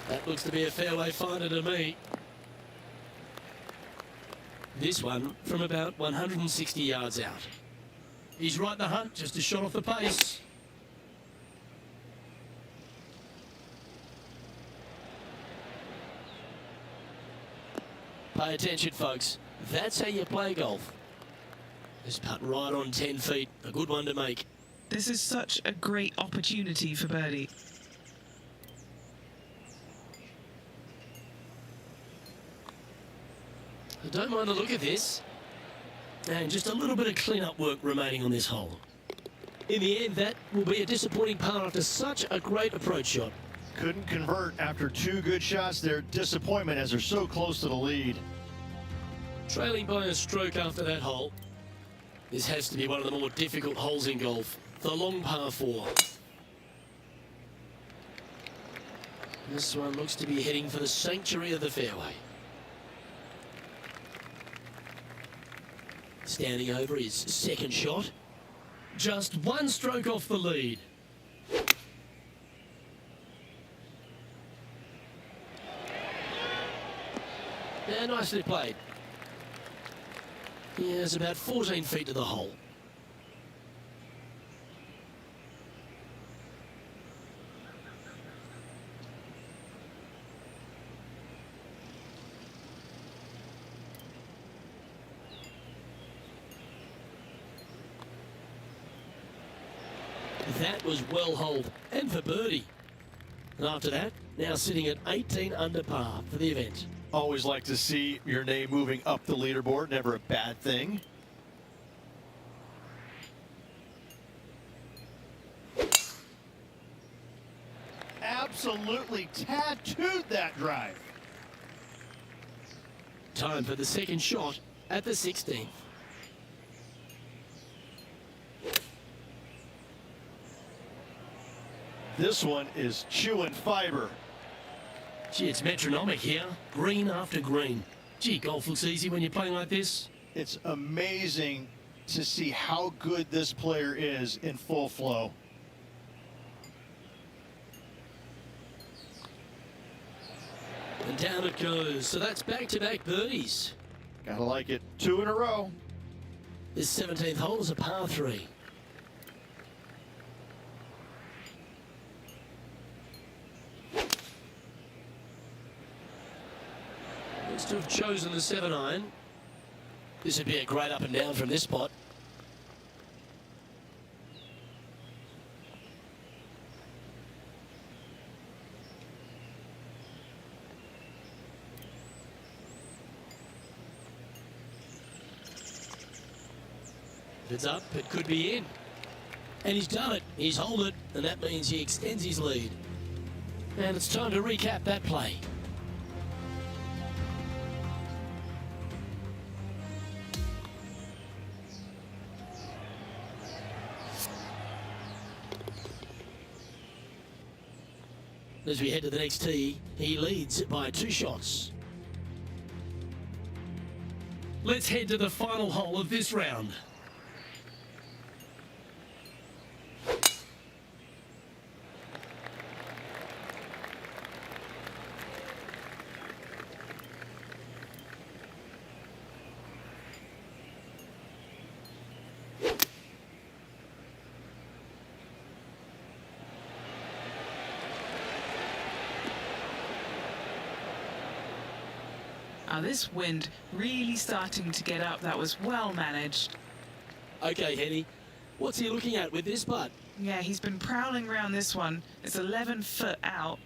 That looks to be a fairway finder to me. This one from about 160 yards out. He's right in the hunt, just a shot off the pace. Pay attention, folks. That's how you play golf. This putt right on 10 feet. A good one to make. This is such a great opportunity for birdie. I don't mind the look of this. And just a little bit of clean-up work remaining on this hole. In the end, that will be a disappointing par after such a great approach shot. Couldn't convert after 2 good shots there. Disappointment as they're so close to the lead. Trailing by a stroke after that hole. This has to be one of the more difficult holes in golf. The long par 4. This one looks to be heading for the sanctuary of the fairway. Standing over his second shot. Just 1 stroke off the lead. Yeah, nicely played. Yeah, it's about 14 feet to the hole. That was well holed, and for birdie. And after that, now sitting at 18 under par for the event. Always like to see your name moving up the leaderboard, never a bad thing. Absolutely tattooed that drive. Time for the second shot at the 16th. This one is chewing fiber. Gee, it's metronomic here. Green after green. Gee, golf looks easy when you're playing like this. It's amazing to see how good this player is in full flow. And down it goes. So that's back-to-back birdies. Gotta like it. 2 in a row. This 17th hole is a par 3. Looks to have chosen the 7-iron. This would be a great up and down from this spot. If it's up, it could be in. And he's done it. He's holed it, and that means he extends his lead. And it's time to recap that play. As we head to the next tee, he leads by 2 shots. Let's head to the final hole of this round. This wind really starting to get up. That was well managed. Okay, Henny, what's he looking at with this putt? Yeah, he's been prowling around this one. It's 11 foot out.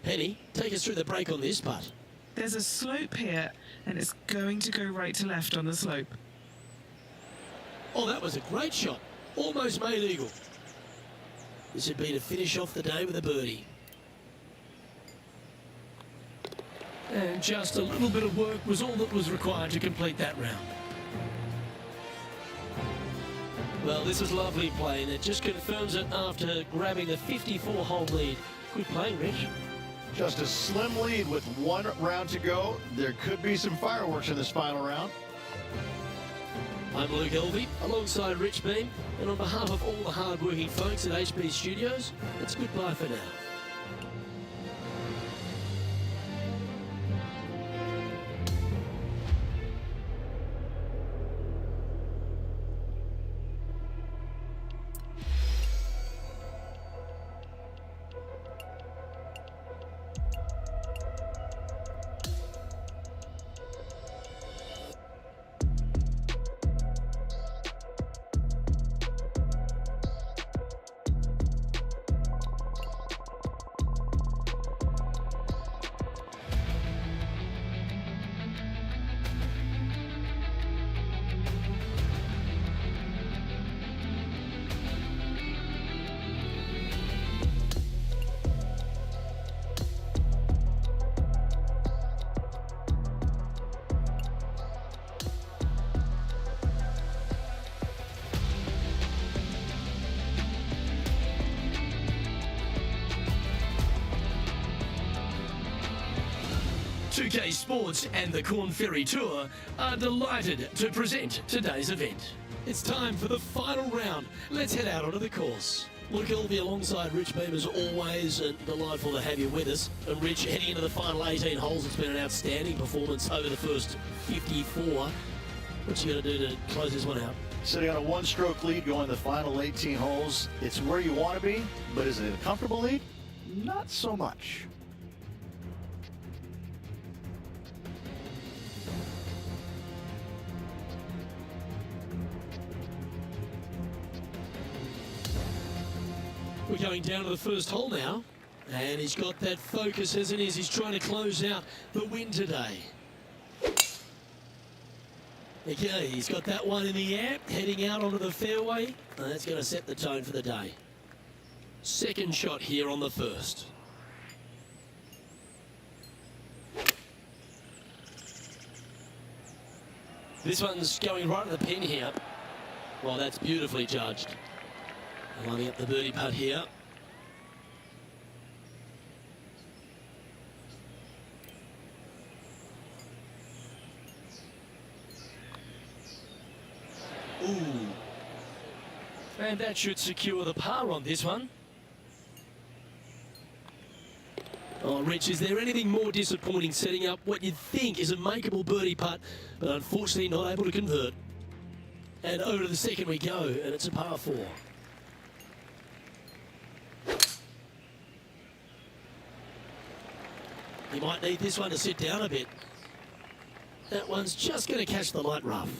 Henny, take us through the break on this putt. There's a slope here, and it's going to go right to left on the slope. Oh, that was a great shot. Almost made eagle. This would be to finish off the day with a birdie. And just a little bit of work was all that was required to complete that round. Well, this is lovely play, and it just confirms it after grabbing the 54-hole lead. Good playing, Rich. Just a slim lead with 1 round to go. There could be some fireworks in this final round. I'm Luke Elvey, alongside Rich Beam, and on behalf of all the hard-working folks at HB Studios, it's goodbye for now. PGA Sports and the Korn Ferry Tour are delighted to present today's event. It's time for the final round. Let's head out onto the course. Luke Elvey alongside Rich Beam as always, and delightful to have you with us. And Rich, heading into the final 18 holes, it's been an outstanding performance over the first 54. What's you going to do to close this one out? Sitting on a 1-stroke lead going the final 18 holes. It's where you want to be, but is it a comfortable lead? Not so much. We're going down to the first hole now. And he's got that focus as it is. He's trying to close out the win today. Okay, he's got that one in the air, heading out onto the fairway. And that's going to set the tone for the day. Second shot here on the first. This one's going right at the pin here. Well, that's beautifully judged. Lining up the birdie putt here. Ooh. And that should secure the par on this one. Oh, Rich, is there anything more disappointing setting up what you'd think is a makeable birdie putt, but unfortunately not able to convert? And over to the second we go, and it's a par 4. He might need this one to sit down a bit. That one's just going to catch the light rough.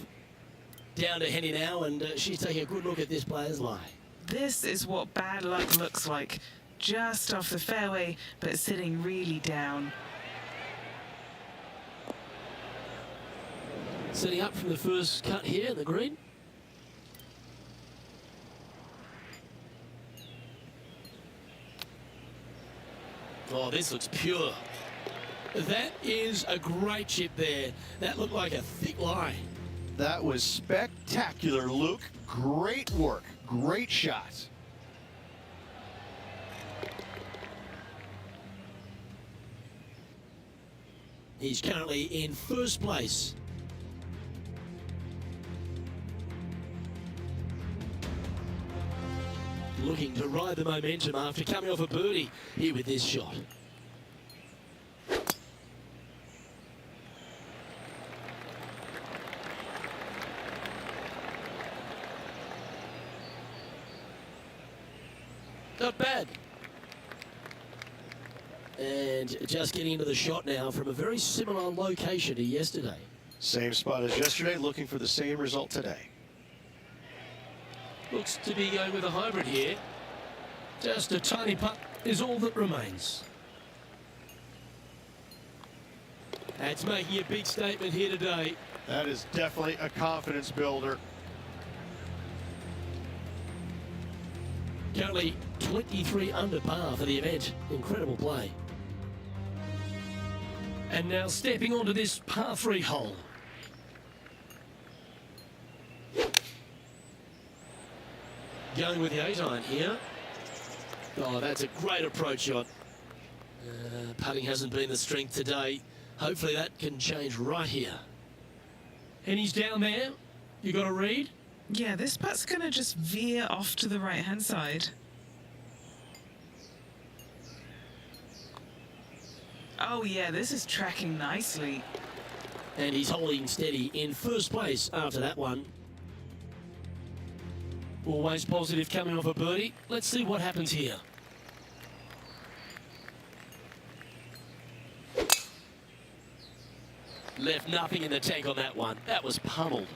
Down to Henny now, and she's taking a good look at this player's lie. This is what bad luck looks like. Just off the fairway, but sitting really down. Setting up from the first cut here in the green. Oh, this looks pure. That is a great chip there. That looked like a thick lie. That was spectacular, Luke. Great work. Great shot. He's currently in first place. Looking to ride the momentum after coming off a birdie here with this shot. Not bad. And just getting into the shot now from a very similar location to yesterday. Same spot as yesterday, looking for the same result today. Looks to be going with a hybrid here. Just a tiny putt is all that remains. That's making a big statement here today. That is definitely a confidence builder. Currently 23 under par for the event. Incredible play. And now stepping onto this par 3 hole. Going with the 8-iron here. Oh, that's a great approach shot. Putting hasn't been the strength today. Hopefully that can change right here. And he's down there. You got a read? Yeah, this putt's going to just veer off to the right-hand side. Oh, yeah, this is tracking nicely. And he's holding steady in first place after that one. Always positive coming off a birdie. Let's see what happens here. Left nothing in the tank on that one. That was pummeled.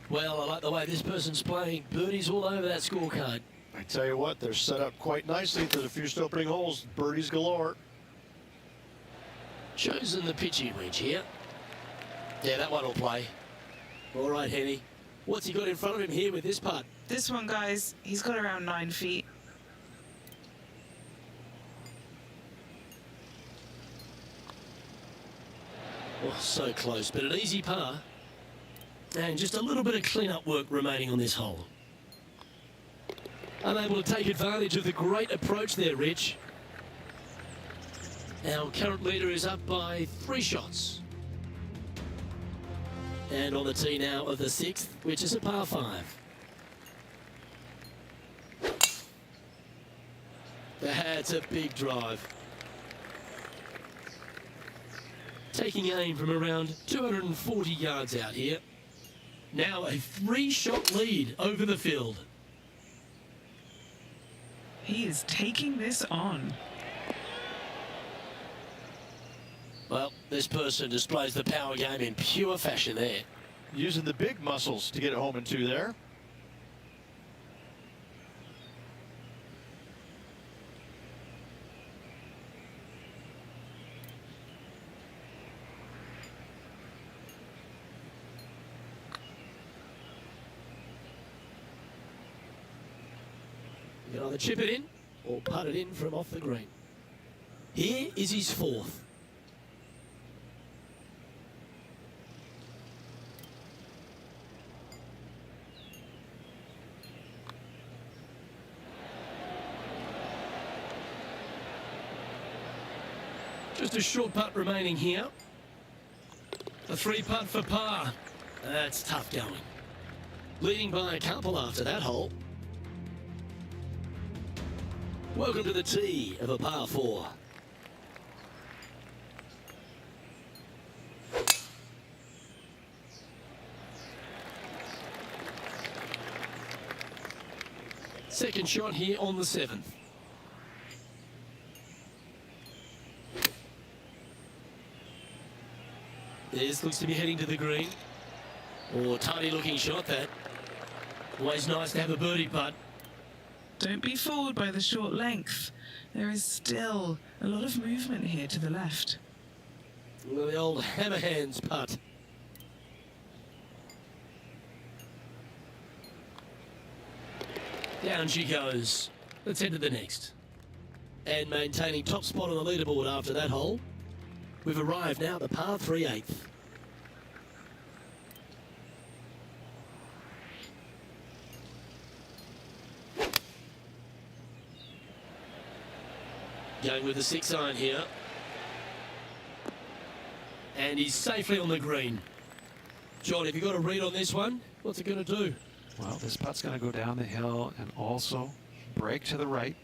Well, I like the way this person's playing. Birdies all over that scorecard. I tell you what, they're set up quite nicely for the first opening holes. Birdies galore. Chosen the pitching range here. Yeah, that one will play. All right, Henny. What's he got in front of him here with this putt? This one, guys, he's got around 9 feet. Oh, so close, but an easy par. And just a little bit of clean-up work remaining on this hole. Unable to take advantage of the great approach there, Rich. Our current leader is up by 3 shots. And on the tee now of the 6th, which is a par 5. That's a big drive. Taking aim from around 240 yards out here. Now a 3-shot lead over the field. He is taking this on. Well, this person displays the power game in pure fashion there. Using the big muscles to get it home in 2 there. You can either chip it in or putt it in from off the green. Here is his fourth. Just a short putt remaining here. A 3-putt for par. That's tough going. Leading by a couple after that hole. Welcome to the tee of a par 4. Second shot here on the 7th. This looks to be heading to the green. Oh, tiny looking shot that. Always nice to have a birdie putt. Don't be fooled by the short length. There is still a lot of movement here to the left. Well, the old hammer hands putt. Down she goes. Let's head to the next. And maintaining top spot on the leaderboard after that hole. We've arrived now at the par 3/8. Going with the 6-iron here. And he's safely on the green. John, have you got a read on this one? What's it going to do? Well, this putt's going to go down the hill and also break to the right.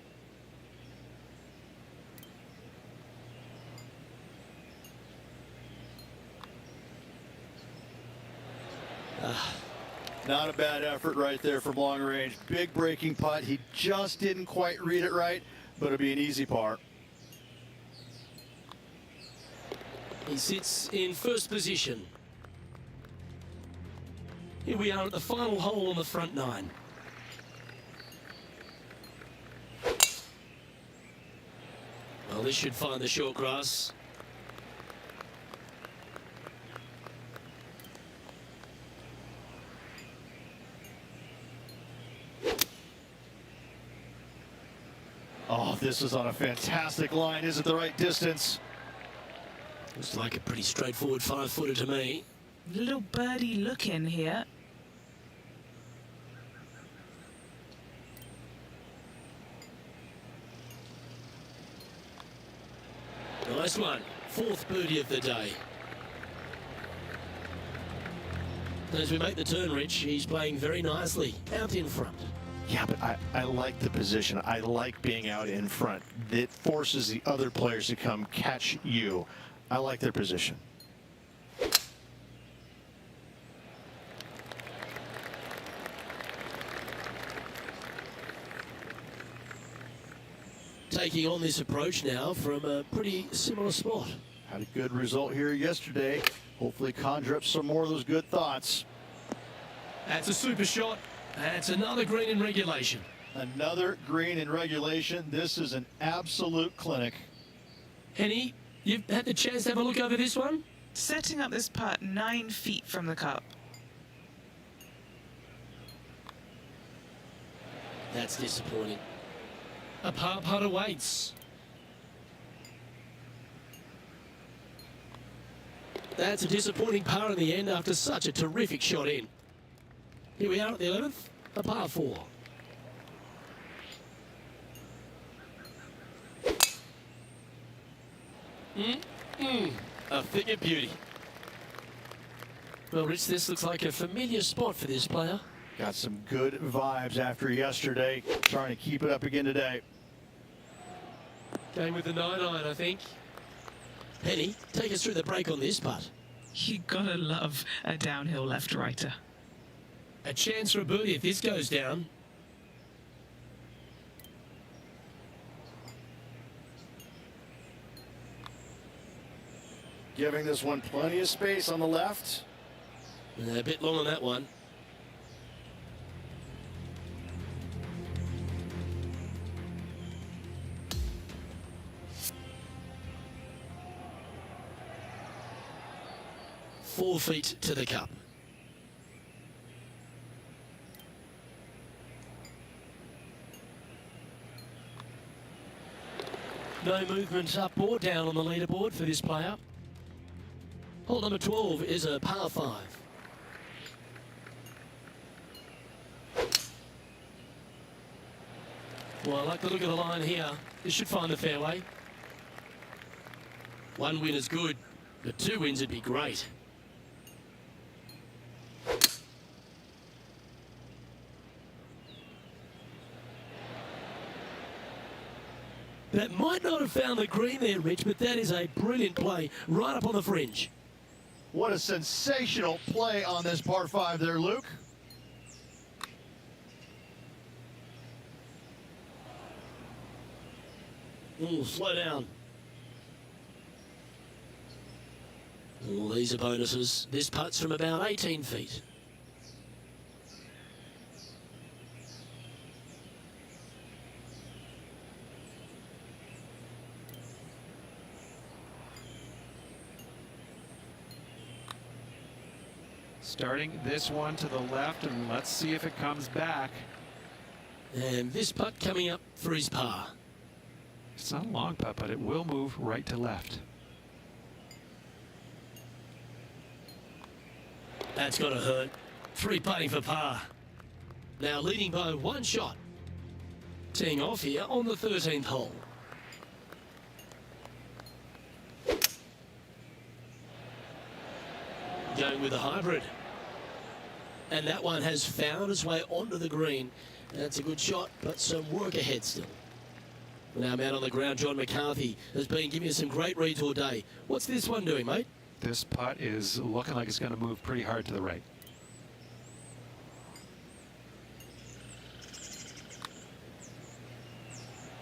Not a bad effort right there from long range. Big breaking putt. He just didn't quite read it right, but it'll be an easy par. He sits in first position. Here we are at the final hole on the front 9. Well, this should find the short grass. Oh, this is on a fantastic line. Isn't the right distance? Looks like a pretty straightforward 5-footer to me. Little birdie look in here. Nice one. 4th birdie of the day. As we make the turn, Rich, he's playing very nicely out in front. Yeah, but I like the position. I like being out in front. It forces the other players to come catch you. I like their position. Taking on this approach now from a pretty similar spot. Had a good result here yesterday. Hopefully conjure up some more of those good thoughts. That's a super shot. That's another green in regulation. Another green in regulation. This is an absolute clinic. Henny, you've had the chance to have a look over this one? Setting up this putt 9 feet from the cup. That's disappointing. A par putt awaits. That's a disappointing par in the end after such a terrific shot in. Here we are at the 11th, a par 4. A thing of beauty. Well, Rich, this looks like a familiar spot for this player. Got some good vibes after yesterday. Trying to keep it up again today. Going with the 9-iron, I think. Penny, take us through the break on this putt. You gotta love a downhill left-righter. A chance for a birdie if this goes down. Giving this one plenty of space on the left. A bit long on that one. Four feet to the cup. No movement up or down on the leaderboard for this player. Hole number 12 is a par 5. Well, I like the look of the line here. This should find the fairway. One win is good, but 2 wins would be great. That might not have found the green there, Rich, but that is a brilliant play right up on the fringe. What a sensational play on this par 5 there, Luke. Slow down. These are bonuses. This putt's from about 18 feet. Starting this one to the left, and let's see if it comes back. And this putt coming up for his par. It's not a long putt, but it will move right to left. That's got to hurt. 3 putting for par. Now leading by 1 shot. Teeing off here on the 13th hole. Going with a hybrid. And that one has found its way onto the green. That's a good shot, but some work ahead still. Now out on the ground, John McCarthy has been giving us some great reads all day. What's this one doing, mate? This putt is looking like it's going to move pretty hard to the right.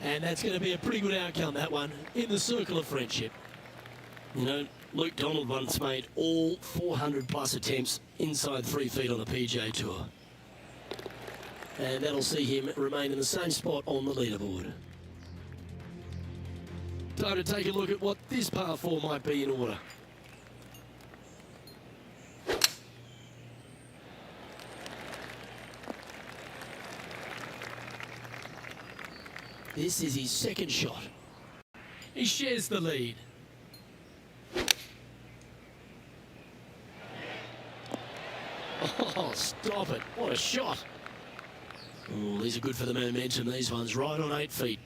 And that's going to be a pretty good outcome, that one, in the circle of friendship. You know, Luke Donald once made all 400 plus attempts inside 3 feet on the PGA Tour. And that'll see him remain in the same spot on the leaderboard. Time to take a look at what this par 4 might be in order. This is his second shot. He shares the lead. Oh, stop it. What a shot. Oh, these are good for the momentum, these ones, right on 8 feet.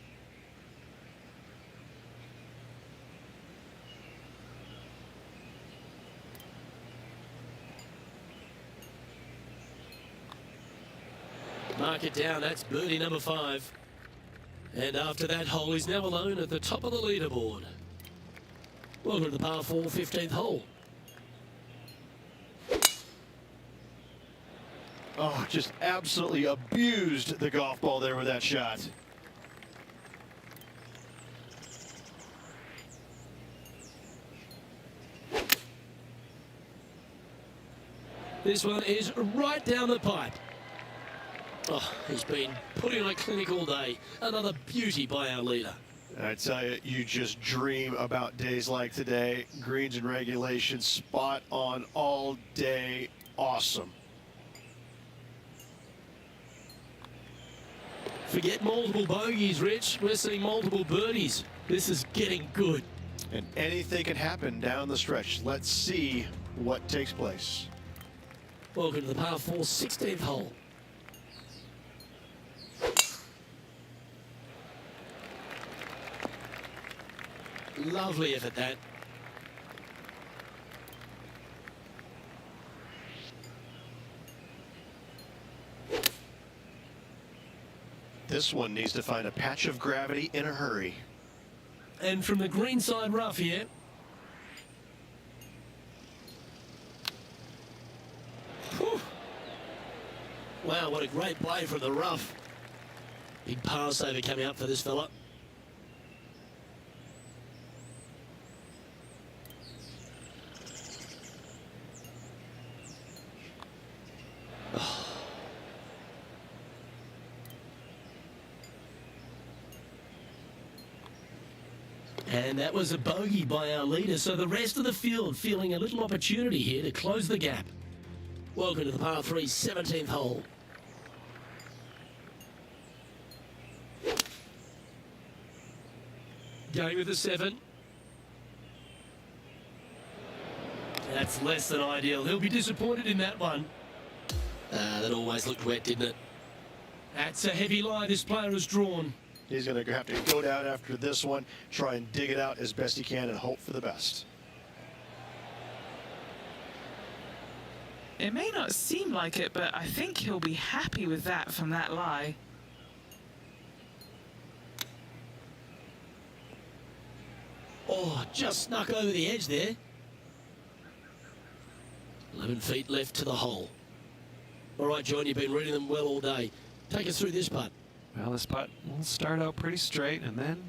Mark it down, that's birdie number 5. And after that hole, he's now alone at the top of the leaderboard. Welcome to the par 4 15th hole. Oh, just absolutely abused the golf ball there with that shot. This one is right down the pipe. Oh, he's been putting on a clinic all day. Another beauty by our leader. I tell you, you just dream about days like today. Greens and regulation, spot on all day. Awesome. Forget multiple bogeys, Rich. We're seeing multiple birdies. This is getting good. And anything can happen down the stretch. Let's see what takes place. Welcome to the par 4 16th hole. Lovely effort, that. This one needs to find a patch of gravity in a hurry. And from the greenside rough here. Whew. Wow, what a great play from the rough. Big par saver coming up for this fella. And that was a bogey by our leader, so the rest of the field feeling a little opportunity here to close the gap. Welcome to the par 3 17th hole. Going with the 7. That's less than ideal. He'll be disappointed in that one. That always looked wet, didn't it? That's a heavy lie this player has drawn. He's going to have to go down after this one, try and dig it out as best he can and hope for the best. It may not seem like it, but I think he'll be happy with that from that lie. Oh, just snuck over the edge there. 11 feet left to the hole. All right, John, you've been reading them well all day. Take us through this putt. Well, this putt will start out pretty straight and then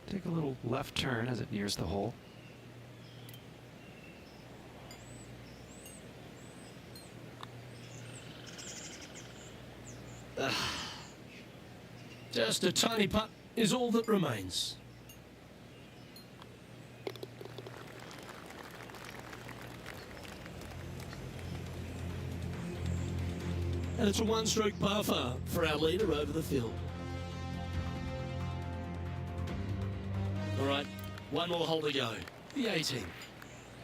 take a little left turn as it nears the hole. Just a tiny putt is all that remains. And it's a one-stroke par four for our leader over the field. All right, one more hole to go. The 18.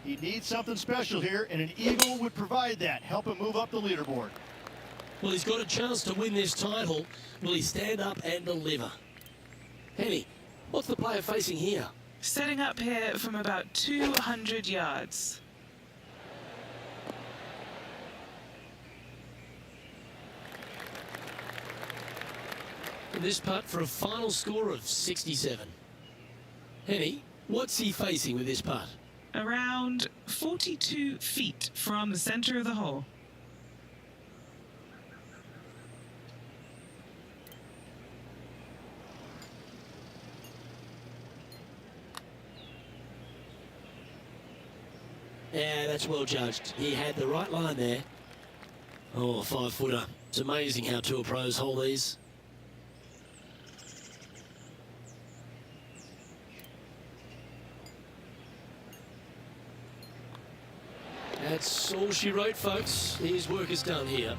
He needs something special here, and an eagle would provide that. Help him move up the leaderboard. Well, he's got a chance to win this title. Will he stand up and deliver? Henny, what's the player facing here? Setting up here from about 200 yards. And this putt for a final score of 67. Henny, what's he facing with this putt? Around 42 feet from the center of the hole. Yeah, that's well judged. He had the right line there. Oh, 5-footer. It's amazing how tour pros hold these. That's all she wrote, folks. His work is done here.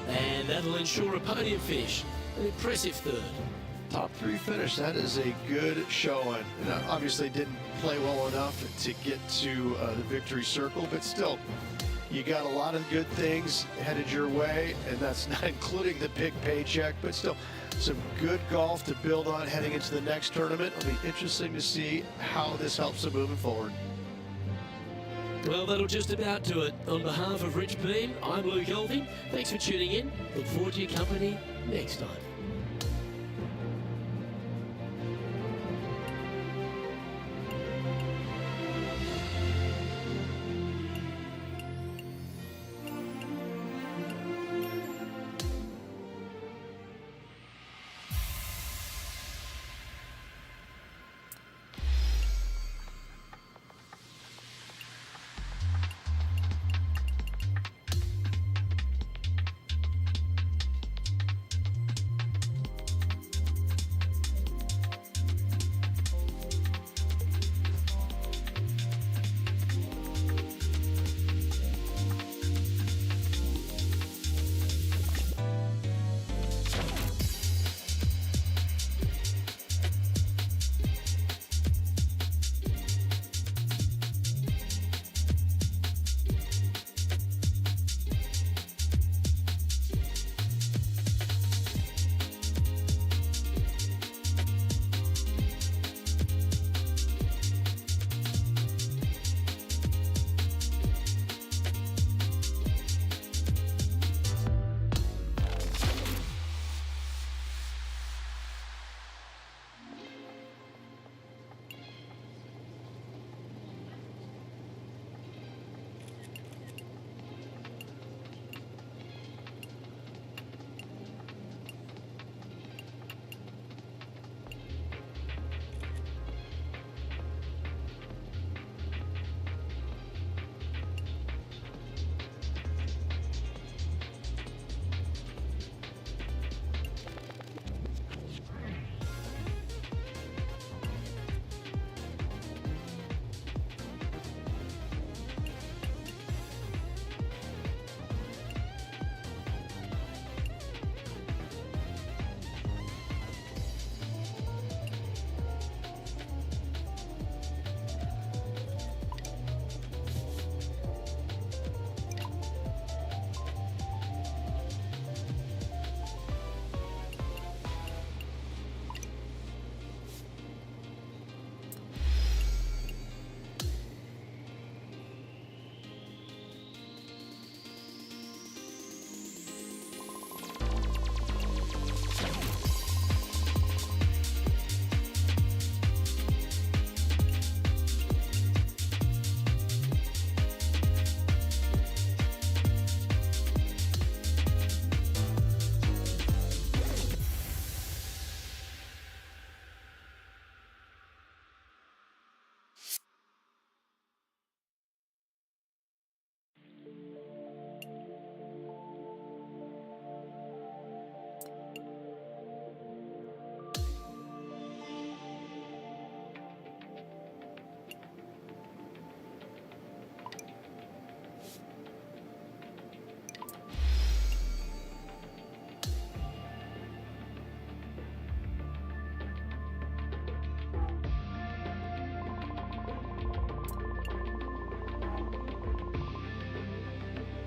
And that'll ensure a podium finish. An impressive third. Top 3 finish. That is a good showing. Obviously didn't play well enough to get to the victory circle, but still, you got a lot of good things headed your way, and that's not including the big paycheck, but still some good golf to build on heading into the next tournament. It'll be interesting to see how this helps them moving forward. Well, that'll just about do it. On behalf of Rich Beam, I'm Luke Elving. Thanks for tuning in. Look forward to your company next time.